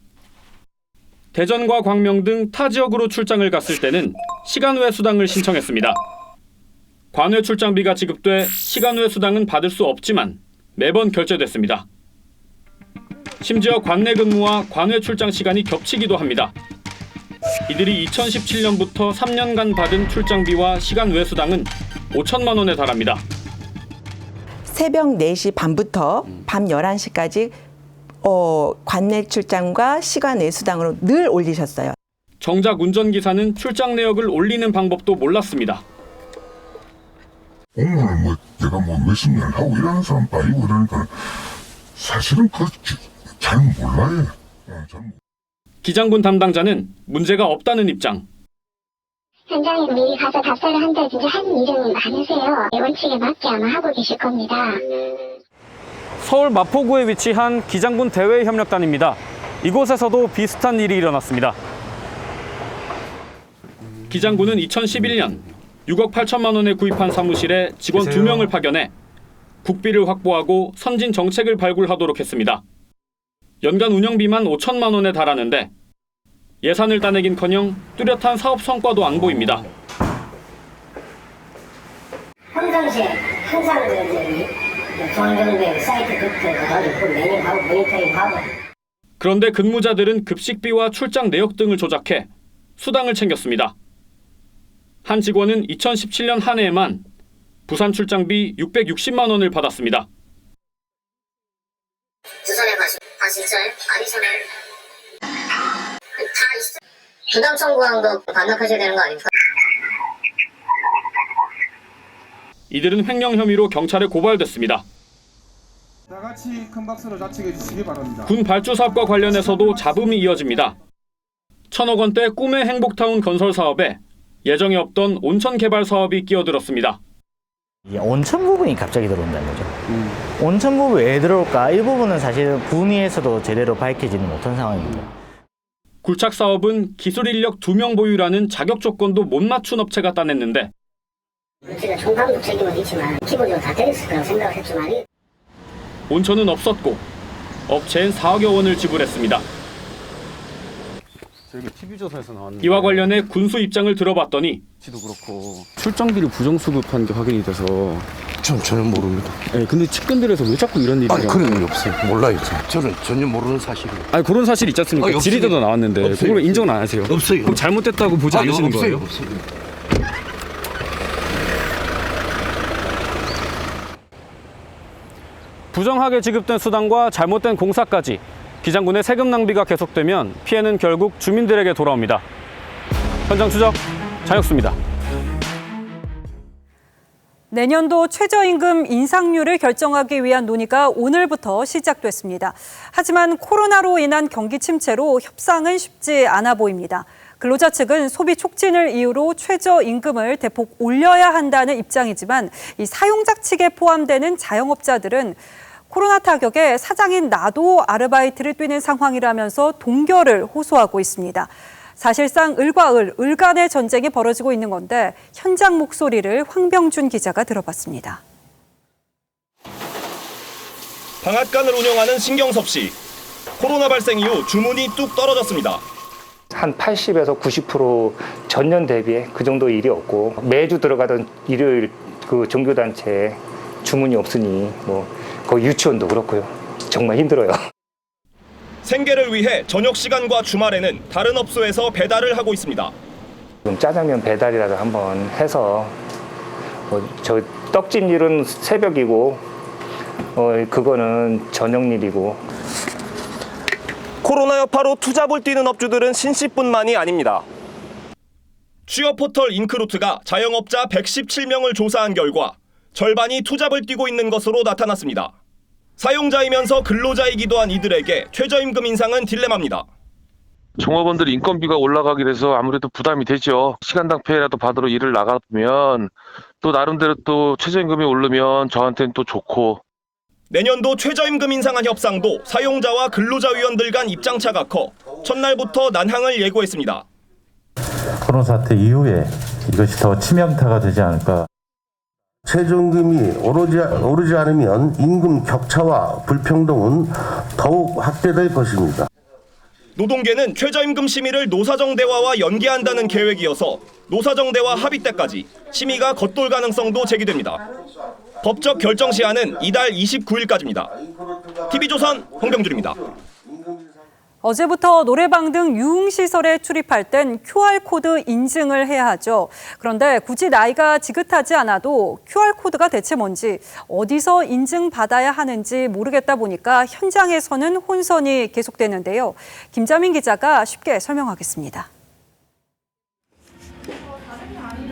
대전과 광명 등 타 지역으로 출장을 갔을 때는 시간 외 수당을 신청했습니다. 관외 출장비가 지급돼 시간 외 수당은 받을 수 없지만 매번 결제됐습니다. 심지어 관내 근무와 관외 출장 시간이 겹치기도 합니다. 이들이 2017년부터 3년간 받은 출장비와 시간 외 수당은 5천만 원에 달합니다. 새벽 4시 반부터 밤 11시까지 관내 출장과 시간 외 수당으로 늘 올리셨어요. 정작 운전기사는 출장 내역을 올리는 방법도 몰랐습니다. 오늘 내가 몇십 년을 하고 일하는 사람 아니고 그러니까 사실은 잘 몰라요. 기장군 담당자는 문제가 없다는 입장. 현장에 미리 가서 답사를 한다든지 하는 일은 많으세요. 원칙에 맞게 아마 하고 계실 겁니다. 서울 마포구에 위치한 기장군 대외협력단입니다. 이곳에서도 비슷한 일이 일어났습니다. 기장군은 2011년 6억 8천만 원에 구입한 사무실에 직원 2명을 파견해 국비를 확보하고 선진 정책을 발굴하도록 했습니다. 연간 운영비만 5천만 원에 달하는데 예산을 따내긴커녕 뚜렷한 사업 성과도 안 보입니다. 평상시에 항상 중앙정부의 사이트부터 가가지고 매니하고 모니터링하고. 그런데 근무자들은 급식비와 출장 내역 등을 조작해 수당을 챙겼습니다. 한 직원은 2017년 한 해에만 부산 출장비 660만 원을 받았습니다. 주선에 가실까요? 아니잖아요. 다 있어. 부담 청구한 거 반납하셔야 되는 거 아닙니까? 이들은 횡령 혐의로 경찰에 고발됐습니다. 다같이 큰 박수로 자책해 주시기 바랍니다. 군 발주 사업과 관련해서도 잡음이 이어집니다. 1,000억 원대 꿈의 행복타운 건설 사업에 예정에 없던 온천 개발 사업이 끼어들었습니다. 온천 부분이 갑자기 들어온다는 거죠. 온천 부분이 왜 들어올까? 이 부분은 사실 군위에서도 제대로 밝혀지는 못한 상황입니다. 굴착 사업은 기술 인력 2명 보유라는 자격 조건도 못 맞춘 업체가 따냈는데 제가 총감독 책임은 있지만 기본적으로 다 되었을 거라고 생각했지만 온천은 없었고 업체엔 4억여 원을 지불했습니다. 저희가 TV조사에서 나왔는데 이와 관련해 군수 입장을 들어봤더니 지도 그렇고 출장비를 부정수급한 게 확인이 돼서 전 전혀 모릅니다. 네, 근데 측근들에서 왜 자꾸 이런 일이 그런 일이 없어요. 몰라요. 저는 전혀 모르는 사실이에요. 아니 그런 사실이 있지 않습니까? 질의대도 나왔는데 없어요. 그걸 인정은 안 하세요? 없어요. 그럼 잘못됐다고 보지 않으시는 거예요? 없어요. 부정하게 지급된 수당과 잘못된 공사까지 기장군의 세금 낭비가 계속되면 피해는 결국 주민들에게 돌아옵니다. 현장 추적 장혁수입니다. 내년도 최저임금 인상률을 결정하기 위한 논의가 오늘부터 시작됐습니다. 하지만 코로나로 인한 경기 침체로 협상은 쉽지 않아 보입니다. 근로자 측은 소비 촉진을 이유로 최저임금을 대폭 올려야 한다는 입장이지만 이 사용자 측에 포함되는 자영업자들은 코로나 타격에 사장인 나도 아르바이트를 뛰는 상황이라면서 동결을 호소하고 있습니다. 사실상 을과 을 간의 전쟁이 벌어지고 있는 건데 현장 목소리를 황병준 기자가 들어봤습니다. 방앗간을 운영하는 신경섭 씨. 코로나 발생 이후 주문이 뚝 떨어졌습니다. 한 80에서 90% 전년 대비에 그 정도 일이 없고 매주 들어가던 일요일 그 종교단체에 주문이 없으니 거의 유치원도 그렇고요. 정말 힘들어요. 생계를 위해 저녁 시간과 주말에는 다른 업소에서 배달을 하고 있습니다. 좀 짜장면 배달이라도 한번 해서 저 떡집 일은 새벽이고 그거는 저녁 일이고. 코로나 여파로 투잡을 뛰는 업주들은 신씨뿐만이 아닙니다. 취업 포털 인크루트가 자영업자 117명을 조사한 결과 절반이 투잡을 뛰고 있는 것으로 나타났습니다. 사용자이면서 근로자이기도 한 이들에게 최저임금 인상은 딜레마입니다. 종업원들 인건비가 올라가게 돼서 아무래도 부담이 되죠. 시간당 페이라도 받으러 일을 나가면 또 나름대로 또 최저임금이 오르면 저한테는 또 좋고. 내년도 최저임금 인상안 협상도 사용자와 근로자 위원들 간 입장차가 커 첫날부터 난항을 예고했습니다. 코로나 사태 이후에 이것이 더 치명타가 되지 않을까. 최저임금이 오르지 않으면 임금 격차와 불평등은 더욱 확대될 것입니다. 노동계는 최저임금 심의를 노사정대화와 연계한다는 계획이어서 노사정대화 합의 때까지 심의가 겉돌 가능성도 제기됩니다. 법적 결정 시한은 이달 29일까지입니다. TV조선 홍병준입니다. 어제부터 노래방 등 유흥시설에 출입할 땐 QR코드 인증을 해야 하죠. 그런데 굳이 나이가 지긋하지 않아도 QR코드가 대체 뭔지, 어디서 인증받아야 하는지 모르겠다 보니까 현장에서는 혼선이 계속되는데요. 김자민 기자가 쉽게 설명하겠습니다.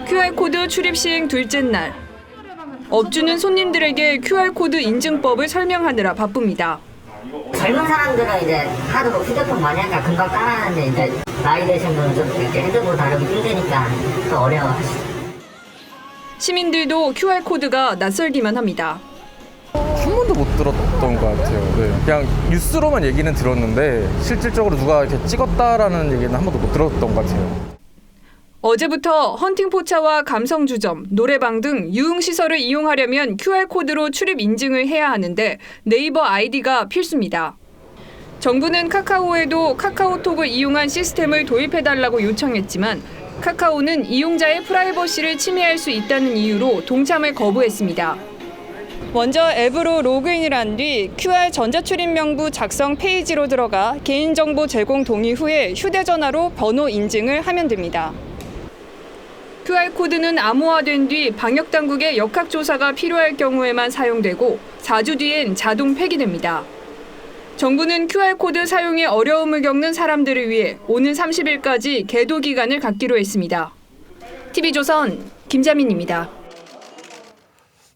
QR코드 출입 시행 둘째 날. 업주는 손님들에게 QR코드 인증법을 설명하느라 바쁩니다. 젊은 사람들은 이제 하도 휴대폰 많이 하니까 금방 따라하는데 이제 나이 드신 분은 좀 이렇게 핸드폰 다루기 힘드니까 또 어려워하시죠. 시민들도 QR코드가 낯설기만 합니다. 한 번도 못 들었던 것 같아요. 네. 그냥 뉴스로만 얘기는 들었는데 실질적으로 누가 이렇게 찍었다라는 얘기는 한 번도 못 들었던 것 같아요. 어제부터 헌팅포차와 감성주점, 노래방 등 유흥시설을 이용하려면 QR코드로 출입 인증을 해야 하는데 네이버 아이디가 필수입니다. 정부는 카카오에도 카카오톡을 이용한 시스템을 도입해달라고 요청했지만 카카오는 이용자의 프라이버시를 침해할 수 있다는 이유로 동참을 거부했습니다. 먼저 앱으로 로그인을 한 뒤 QR 전자출입명부 작성 페이지로 들어가 개인정보 제공 동의 후에 휴대전화로 번호 인증을 하면 됩니다. QR코드는 암호화된 뒤 방역당국의 역학조사가 필요할 경우에만 사용되고 4주 뒤엔 자동 폐기됩니다. 정부는 QR코드 사용에 어려움을 겪는 사람들을 위해 오는 30일까지 계도 기간을 갖기로 했습니다. TV조선 김자민입니다.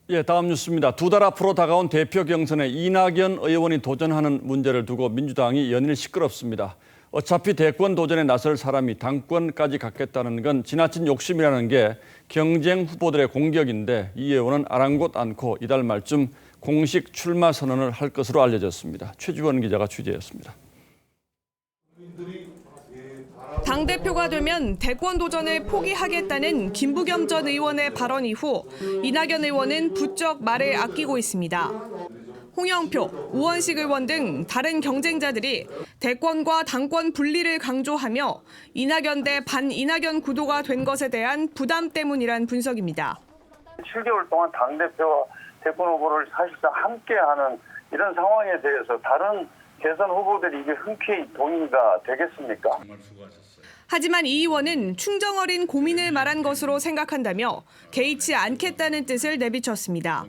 예, 다음 뉴스입니다. 두 달 앞으로 다가온 대표 경선에 이낙연 의원이 도전하는 문제를 두고 민주당이 연일 시끄럽습니다. 어차피 대권 도전에 나설 사람이 당권까지 갖겠다는 건 지나친 욕심이라는 게 경쟁 후보들의 공격인데 이 의원은 아랑곳 않고 이달 말쯤 공식 출마 선언을 할 것으로 알려졌습니다. 최주원 기자가 취재했습니다. 당대표가 되면 대권 도전을 포기하겠다는 김부겸 전 의원의 발언 이후 이낙연 의원은 부쩍 말을 아끼고 있습니다. 홍영표, 우원식 의원 등 다른 경쟁자들이 대권과 당권 분리를 강조하며 이낙연 대 반이낙연 구도가 된 것에 대한 부담 때문이란 분석입니다. 7개월 동안 당대표와 대권 후보를 사실상 함께하는 이런 상황에 대해서 다른 대선 후보들이 이게 흔쾌히 동의가 되겠습니까? 하지만 이 의원은 충정 어린 고민을 말한 것으로 생각한다며 개의치 않겠다는 뜻을 내비쳤습니다.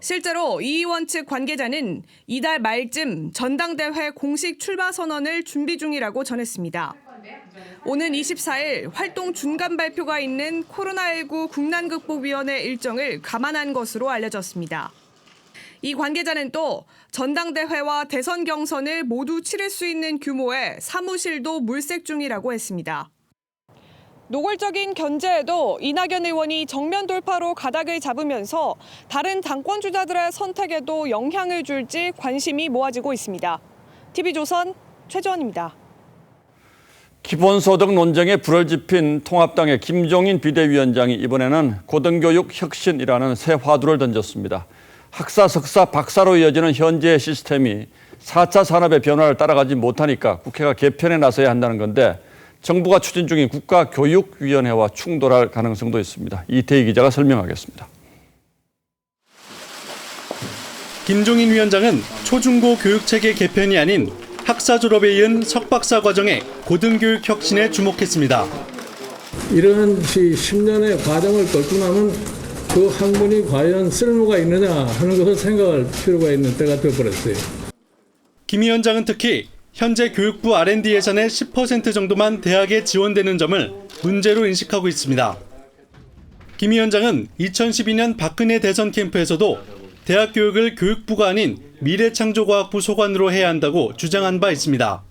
실제로 이 의원 측 관계자는 이달 말쯤 전당대회 공식 출마 선언을 준비 중이라고 전했습니다. 오는 24일 활동 중간 발표가 있는 코로나19 국난극복위원회 일정을 감안한 것으로 알려졌습니다. 이 관계자는 또 전당대회와 대선 경선을 모두 치를 수 있는 규모의 사무실도 물색 중이라고 했습니다. 노골적인 견제에도 이낙연 의원이 정면 돌파로 가닥을 잡으면서 다른 당권 주자들의 선택에도 영향을 줄지 관심이 모아지고 있습니다. TV조선 최지원입니다. 기본소득 논쟁에 불을 지핀 통합당의 김종인 비대위원장이 이번에는 고등교육 혁신이라는 새 화두를 던졌습니다. 학사, 석사, 박사로 이어지는 현재의 시스템이 4차 산업의 변화를 따라가지 못하니까 국회가 개편에 나서야 한다는 건데 정부가 추진 중인 국가교육위원회와 충돌할 가능성도 있습니다. 이태희 기자가 설명하겠습니다. 김종인 위원장은 초중고 교육체계 개편이 아닌 학사 졸업에 이은 석박사 과정의 고등교육 혁신에 주목했습니다. 이런 10년의 과정을 뚫고 나면 그 학문이 과연 쓸모가 있느냐 하는 것을 생각할 필요가 있는 때가 되어버렸어요. 김 위원장은 특히 현재 교육부 R&D 예산의 10% 정도만 대학에 지원되는 점을 문제로 인식하고 있습니다. 김 위원장은 2012년 박근혜 대선 캠프에서도 대학 교육을 교육부가 아닌 미래창조과학부 소관으로 해야 한다고 주장한 바 있습니다.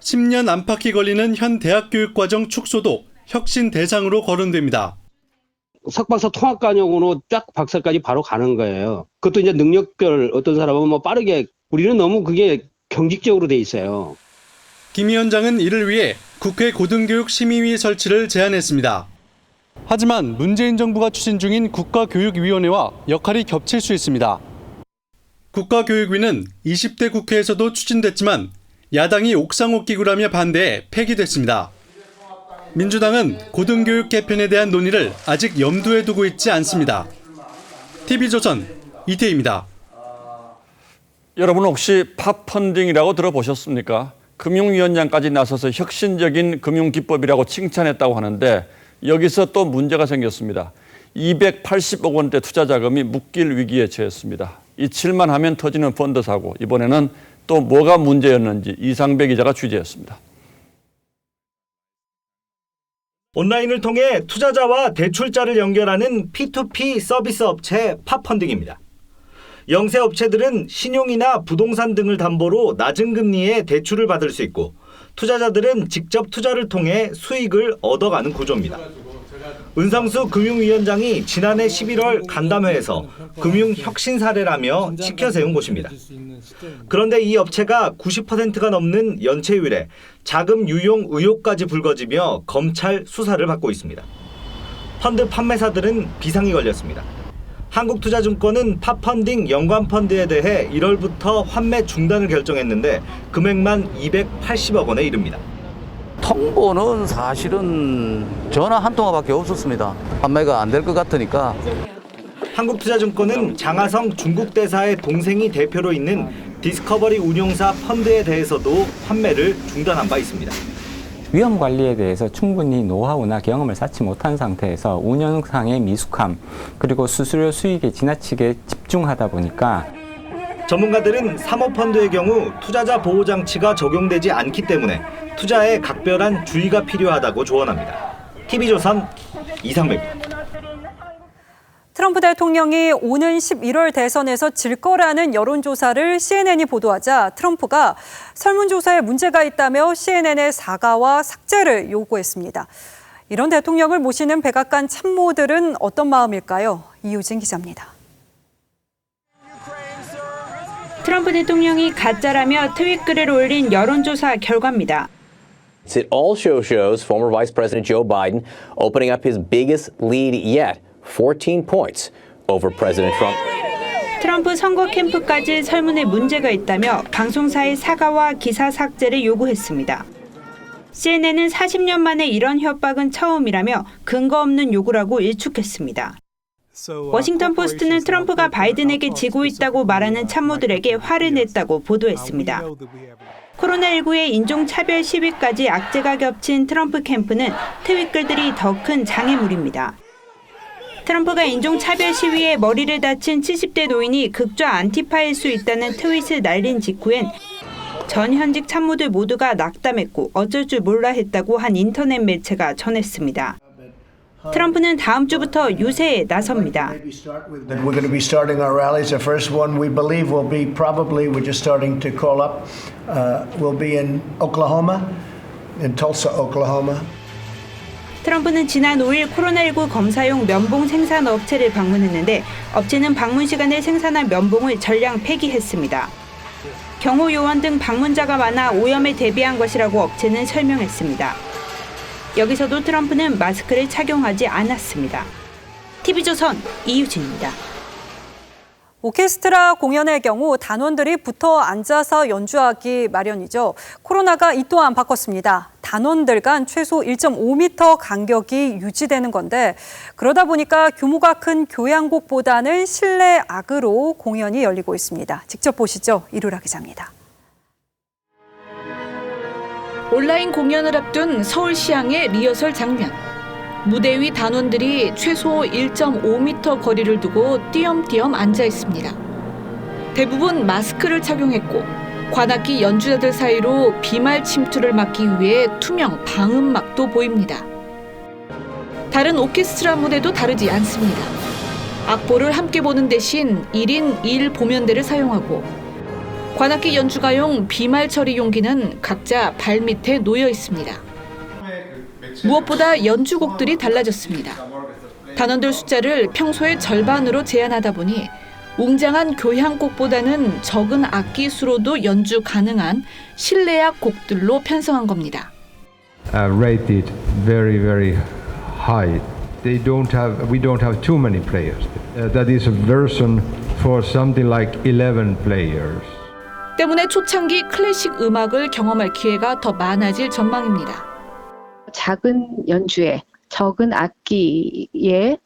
10년 안팎이 걸리는 현 대학 교육과정 축소도 혁신 대상으로 거론됩니다. 석박사 통합과정으로 딱 박사까지 바로 가는 거예요. 그것도 이제 능력별 어떤 사람은 뭐 빠르게, 우리는 너무 그게 경직적으로 돼 있어요. 김 위원장은 이를 위해 국회 고등교육심의위 설치를 제안했습니다. 하지만 문재인 정부가 추진 중인 국가교육위원회와 역할이 겹칠 수 있습니다. 국가교육위는 20대 국회에서도 추진됐지만 야당이 옥상옥기구라며 반대해 폐기됐습니다. 민주당은 고등교육 개편에 대한 논의를 아직 염두에 두고 있지 않습니다. TV조선 이태희입니다. 여러분 혹시 팝펀딩이라고 들어보셨습니까? 금융위원장까지 나서서 혁신적인 금융기법이라고 칭찬했다고 하는데 여기서 또 문제가 생겼습니다. 280억 원대 투자 자금이 묶일 위기에 처했습니다. 이칠만 하면 터지는 펀드 사고, 이번에는 또 뭐가 문제였는지 이상배 기자가 취재했습니다. 온라인을 통해 투자자와 대출자를 연결하는 P2P 서비스 업체 팝펀딩입니다. 영세 업체들은 신용이나 부동산 등을 담보로 낮은 금리에 대출을 받을 수 있고 투자자들은 직접 투자를 통해 수익을 얻어가는 구조입니다. 은성수 금융위원장이 지난해 11월 간담회에서 금융혁신 사례라며 치켜세운 곳입니다. 그런데 이 업체가 90%가 넘는 연체율에 자금 유용 의혹까지 불거지며 검찰 수사를 받고 있습니다. 펀드 판매사들은 비상이 걸렸습니다. 한국투자증권은 팝펀딩 연관펀드에 대해 1월부터 환매 중단을 결정했는데 금액만 280억 원에 이릅니다. 통보는 사실은 전화 한 통화밖에 없었습니다. 판매가 안 될 것 같으니까. 한국투자증권은 장하성 중국 대사의 동생이 대표로 있는 디스커버리 운용사 펀드에 대해서도 판매를 중단한 바 있습니다. 위험 관리에 대해서 충분히 노하우나 경험을 쌓지 못한 상태에서 운영상의 미숙함, 그리고 수수료 수익에 지나치게 집중하다 보니까 전문가들은 사모펀드의 경우 투자자 보호 장치가 적용되지 않기 때문에 투자에 각별한 주의가 필요하다고 조언합니다. TV조선 이상배입니다. 트럼프 대통령이 오는 11월 대선에서 질 거라는 여론조사를 CNN이 보도하자 트럼프가 설문조사에 문제가 있다며 CNN의 사과와 삭제를 요구했습니다. 이런 대통령을 모시는 백악관 참모들은 어떤 마음일까요? 이유진 기자입니다. 트럼프 대통령이 가짜라며 트윗 글을 올린 여론조사 결과입니다. It also shows former Vice President Joe Biden opening up his biggest lead yet, 14 points over President Trump. 트럼프 선거 캠프까지 설문에 문제가 있다며 방송사의 사과와 기사 삭제를 요구했습니다. CNN은 40년 만에 이런 협박은 처음이라며 근거 없는 요구라고 일축했습니다. 워싱턴 포스트는 트럼프가 바이든에게 지고 있다고 말하는 참모들에게 화를 냈다고 보도했습니다. 코로나19의 인종차별 시위까지 악재가 겹친 트럼프 캠프는 트윗글들이 더 큰 장애물입니다. 트럼프가 인종차별 시위에 머리를 다친 70대 노인이 극좌 안티파일 수 있다는 트윗을 날린 직후엔 전 현직 참모들 모두가 낙담했고 어쩔 줄 몰라 했다고 한 인터넷 매체가 전했습니다. 트럼프는 다음 주부터 유세에 나섭니다. We're going to be starting our rallies. The first one we believe will be probably, we're just starting to call up, will be in Oklahoma, in Tulsa, Oklahoma. 트럼프는 지난 5일 코로나19 검사용 면봉 생산 업체를 방문했는데 업체는 방문 시간에 생산한 면봉을 전량 폐기했습니다. 경호 요원 등 방문자가 많아 오염에 대비한 것이라고 업체는 설명했습니다. 여기서도 트럼프는 마스크를 착용하지 않았습니다. TV조선 이유진입니다. 오케스트라 공연의 경우 단원들이 붙어 앉아서 연주하기 마련이죠. 코로나가 이 또한 바꿨습니다. 단원들 간 최소 1.5m 간격이 유지되는 건데 그러다 보니까 규모가 큰 교향곡보다는 실내 악으로 공연이 열리고 있습니다. 직접 보시죠. 이루라 기자입니다. 온라인 공연을 앞둔 서울시향의 리허설 장면. 무대 위 단원들이 최소 1.5m 거리를 두고 띄엄띄엄 앉아 있습니다. 대부분 마스크를 착용했고 관악기 연주자들 사이로 비말 침투를 막기 위해 투명 방음막도 보입니다. 다른 오케스트라 무대도 다르지 않습니다. 악보를 함께 보는 대신 1인 1보면대를 사용하고 관악기 연주가용 비말 처리 용기는 각자 발밑에 놓여 있습니다. 무엇보다 연주곡들이 달라졌습니다. 단원들 숫자를 평소의 절반으로 제한하다 보니 웅장한 교향곡보다는 적은 악기 수로도 연주 가능한 실내악 곡들로 편성한 겁니다. Rated very, very high. We don't have too many players. That is a version for something like 11 players. 때문에 초창기 클래식 음악을 경험할 기회가 더 많아질 전망입니다. 작은 연주에 적은 악기에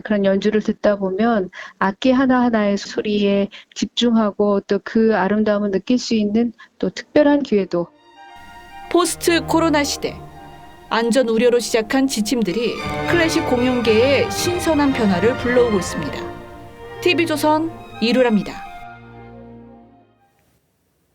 그런 연주를 듣다 보면 악기 하나하나의 소리에 집중하고 또 그 아름다움을 느낄 수 있는 또 특별한 기회도. 포스트 코로나 시대, 안전 우려로 시작한 지침들이 클래식 공연계에 신선한 변화를 불러오고 있습니다. TV조선 이루라입니다.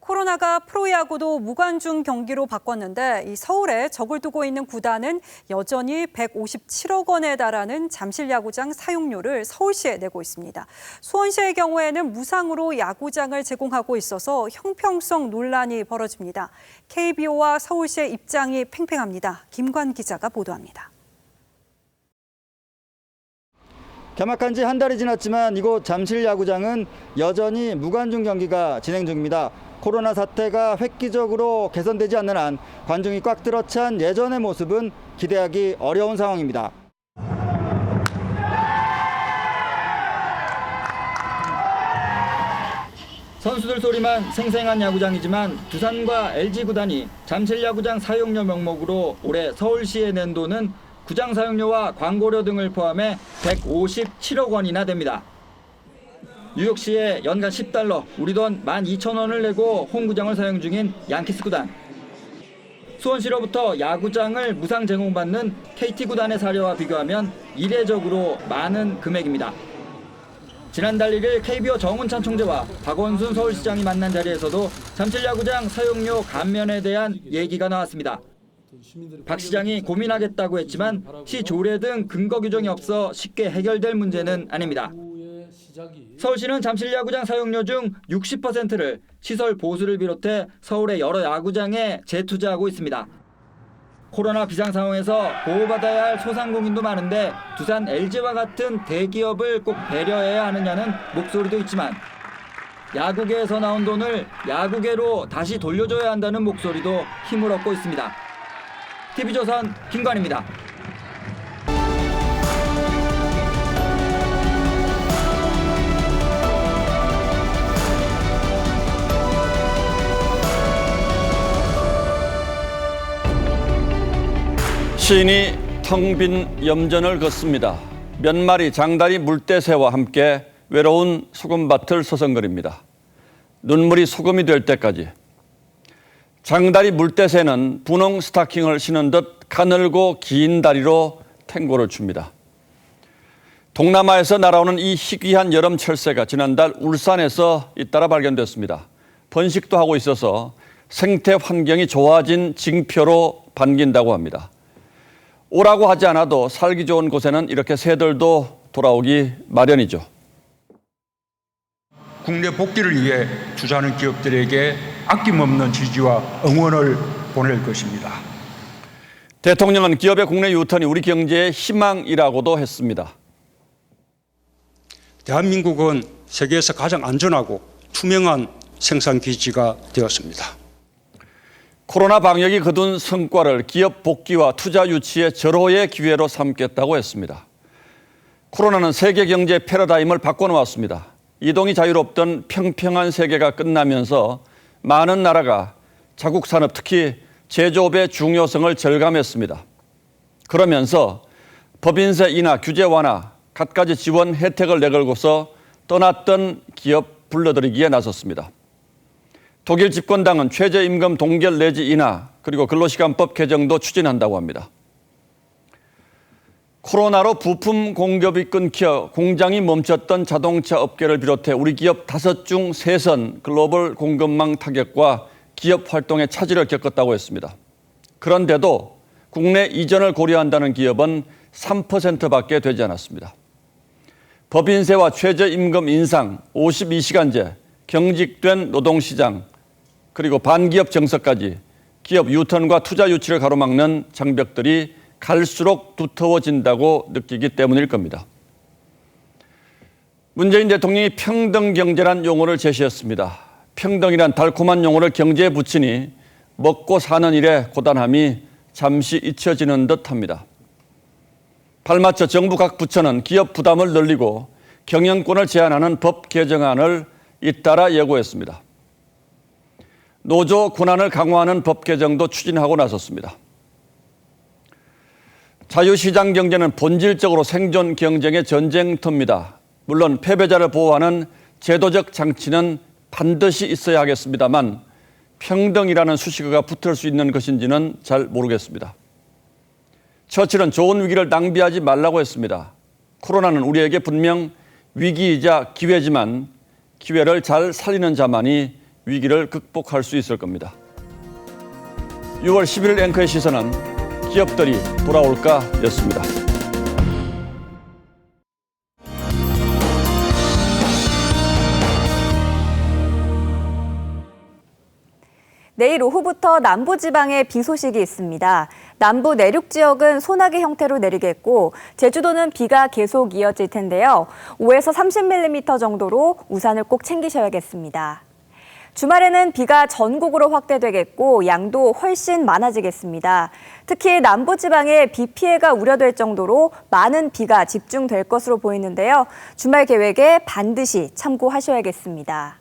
코로나가 프로야구도 무관중 경기로 바꿨는데 이 서울에 적을 두고 있는 구단은 여전히 157억 원에 달하는 잠실야구장 사용료를 서울시에 내고 있습니다. 수원시의 경우에는 무상으로 야구장을 제공하고 있어서 형평성 논란이 벌어집니다. KBO와 서울시의 입장이 팽팽합니다. 김관 기자가 보도합니다. 개막한 지 한 달이 지났지만 이곳 잠실야구장은 여전히 무관중 경기가 진행 중입니다. 코로나 사태가 획기적으로 개선되지 않는 한 관중이 꽉 들어찬 예전의 모습은 기대하기 어려운 상황입니다. 선수들 소리만 생생한 야구장이지만 두산과 LG 구단이 잠실야구장 사용료 명목으로 올해 서울시에 낸 돈은 구장 사용료와 광고료 등을 포함해 157억 원이나 됩니다. 뉴욕시에 연간 $10, 우리 돈 12,000원을 내고 홈구장을 사용 중인 양키스 구단. 수원시로부터 야구장을 무상 제공받는 KT 구단의 사례와 비교하면 이례적으로 많은 금액입니다. 지난달 1일 KBO 정운찬 총재와 박원순 서울시장이 만난 자리에서도 잠실야구장 사용료 감면에 대한 얘기가 나왔습니다. 박 시장이 고민하겠다고 했지만 시 조례 등 근거 규정이 없어 쉽게 해결될 문제는 아닙니다. 서울시는 잠실야구장 사용료 중 60%를 시설 보수를 비롯해 서울의 여러 야구장에 재투자하고 있습니다. 코로나 비상 상황에서 보호받아야 할 소상공인도 많은데 두산 LG와 같은 대기업을 꼭 배려해야 하느냐는 목소리도 있지만 야구계에서 나온 돈을 야구계로 다시 돌려줘야 한다는 목소리도 힘을 얻고 있습니다. TV조선 김관입니다. 시인이 텅 빈 염전을 걷습니다. 몇 마리 장다리 물대새와 함께 외로운 소금밭을 서성거립니다. 눈물이 소금이 될 때까지. 장다리 물대새는 분홍 스타킹을 신은 듯 가늘고 긴 다리로 탱고를 춥니다. 동남아에서 날아오는 이 희귀한 여름 철새가 지난달 울산에서 잇따라 발견됐습니다. 번식도 하고 있어서 생태 환경이 좋아진 징표로 반긴다고 합니다. 오라고 하지 않아도 살기 좋은 곳에는 이렇게 새들도 돌아오기 마련이죠. 국내 복귀를 위해 투자하는 기업들에게 아낌없는 지지와 응원을 보낼 것입니다. 대통령은 기업의 국내 유턴이 우리 경제의 희망이라고도 했습니다. 대한민국은 세계에서 가장 안전하고 투명한 생산 기지가 되었습니다. 코로나 방역이 거둔 성과를 기업 복귀와 투자 유치의 절호의 기회로 삼겠다고 했습니다. 코로나는 세계 경제 패러다임을 바꿔놓았습니다. 이동이 자유롭던 평평한 세계가 끝나면서 많은 나라가 자국 산업, 특히 제조업의 중요성을 절감했습니다. 그러면서 법인세 인하, 규제 완화, 갖가지 지원 혜택을 내걸고서 떠났던 기업 불러들이기에 나섰습니다. 독일 집권당은 최저임금 동결 내지 인하, 그리고 근로시간법 개정도 추진한다고 합니다. 코로나로 부품 공급이 끊겨 공장이 멈췄던 자동차 업계를 비롯해 우리 기업 5 중 3선 글로벌 공급망 타격과 기업 활동에 차질을 겪었다고 했습니다. 그런데도 국내 이전을 고려한다는 기업은 3%밖에 되지 않았습니다. 법인세와 최저임금 인상, 52시간제, 경직된 노동시장, 그리고 반기업 정서까지 기업 유턴과 투자 유치를 가로막는 장벽들이 갈수록 두터워진다고 느끼기 때문일 겁니다. 문재인 대통령이 평등 경제란 용어를 제시했습니다. 평등이란 달콤한 용어를 경제에 붙이니 먹고 사는 일의 고단함이 잠시 잊혀지는 듯합니다. 발맞춰 정부 각 부처는 기업 부담을 늘리고 경영권을 제한하는 법 개정안을 잇따라 예고했습니다. 노조 권한을 강화하는 법 개정도 추진하고 나섰습니다. 자유시장 경제는 본질적으로 생존 경쟁의 전쟁터입니다. 물론 패배자를 보호하는 제도적 장치는 반드시 있어야 하겠습니다만 평등이라는 수식어가 붙을 수 있는 것인지는 잘 모르겠습니다. 처칠은 좋은 위기를 낭비하지 말라고 했습니다. 코로나는 우리에게 분명 위기이자 기회지만 기회를 잘 살리는 자만이 위기를 극복할 수 있을 겁니다. 6월 11일 앵커의 시선은 기업들이 돌아올까였습니다. 내일 오후부터 남부지방에 비 소식이 있습니다. 남부 내륙 지역은 소나기 형태로 내리겠고 제주도는 비가 계속 이어질 텐데요. 5에서 30mm 정도로 우산을 꼭 챙기셔야겠습니다. 주말에는 비가 전국으로 확대되겠고 양도 훨씬 많아지겠습니다. 특히 남부지방에 비 피해가 우려될 정도로 많은 비가 집중될 것으로 보이는데요. 주말 계획에 반드시 참고하셔야겠습니다.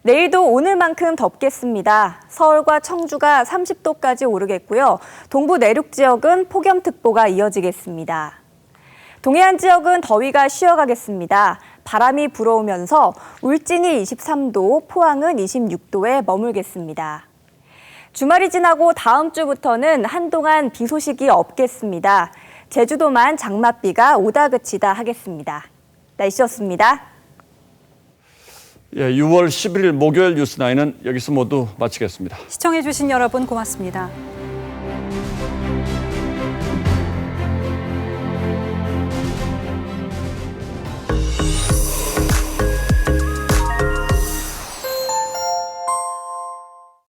내일도 오늘만큼 덥겠습니다. 서울과 청주가 30도까지 오르겠고요. 동부 내륙 지역은 폭염특보가 이어지겠습니다. 동해안 지역은 더위가 쉬어가겠습니다. 바람이 불어오면서 울진이 23도, 포항은 26도에 머물겠습니다. 주말이 지나고 다음 주부터는 한동안 비 소식이 없겠습니다. 제주도만 장맛비가 오다 그치다 하겠습니다. 날씨였습니다. 6월 11일 목요일 뉴스9는 여기서 모두 마치겠습니다. 시청해주신 여러분 고맙습니다.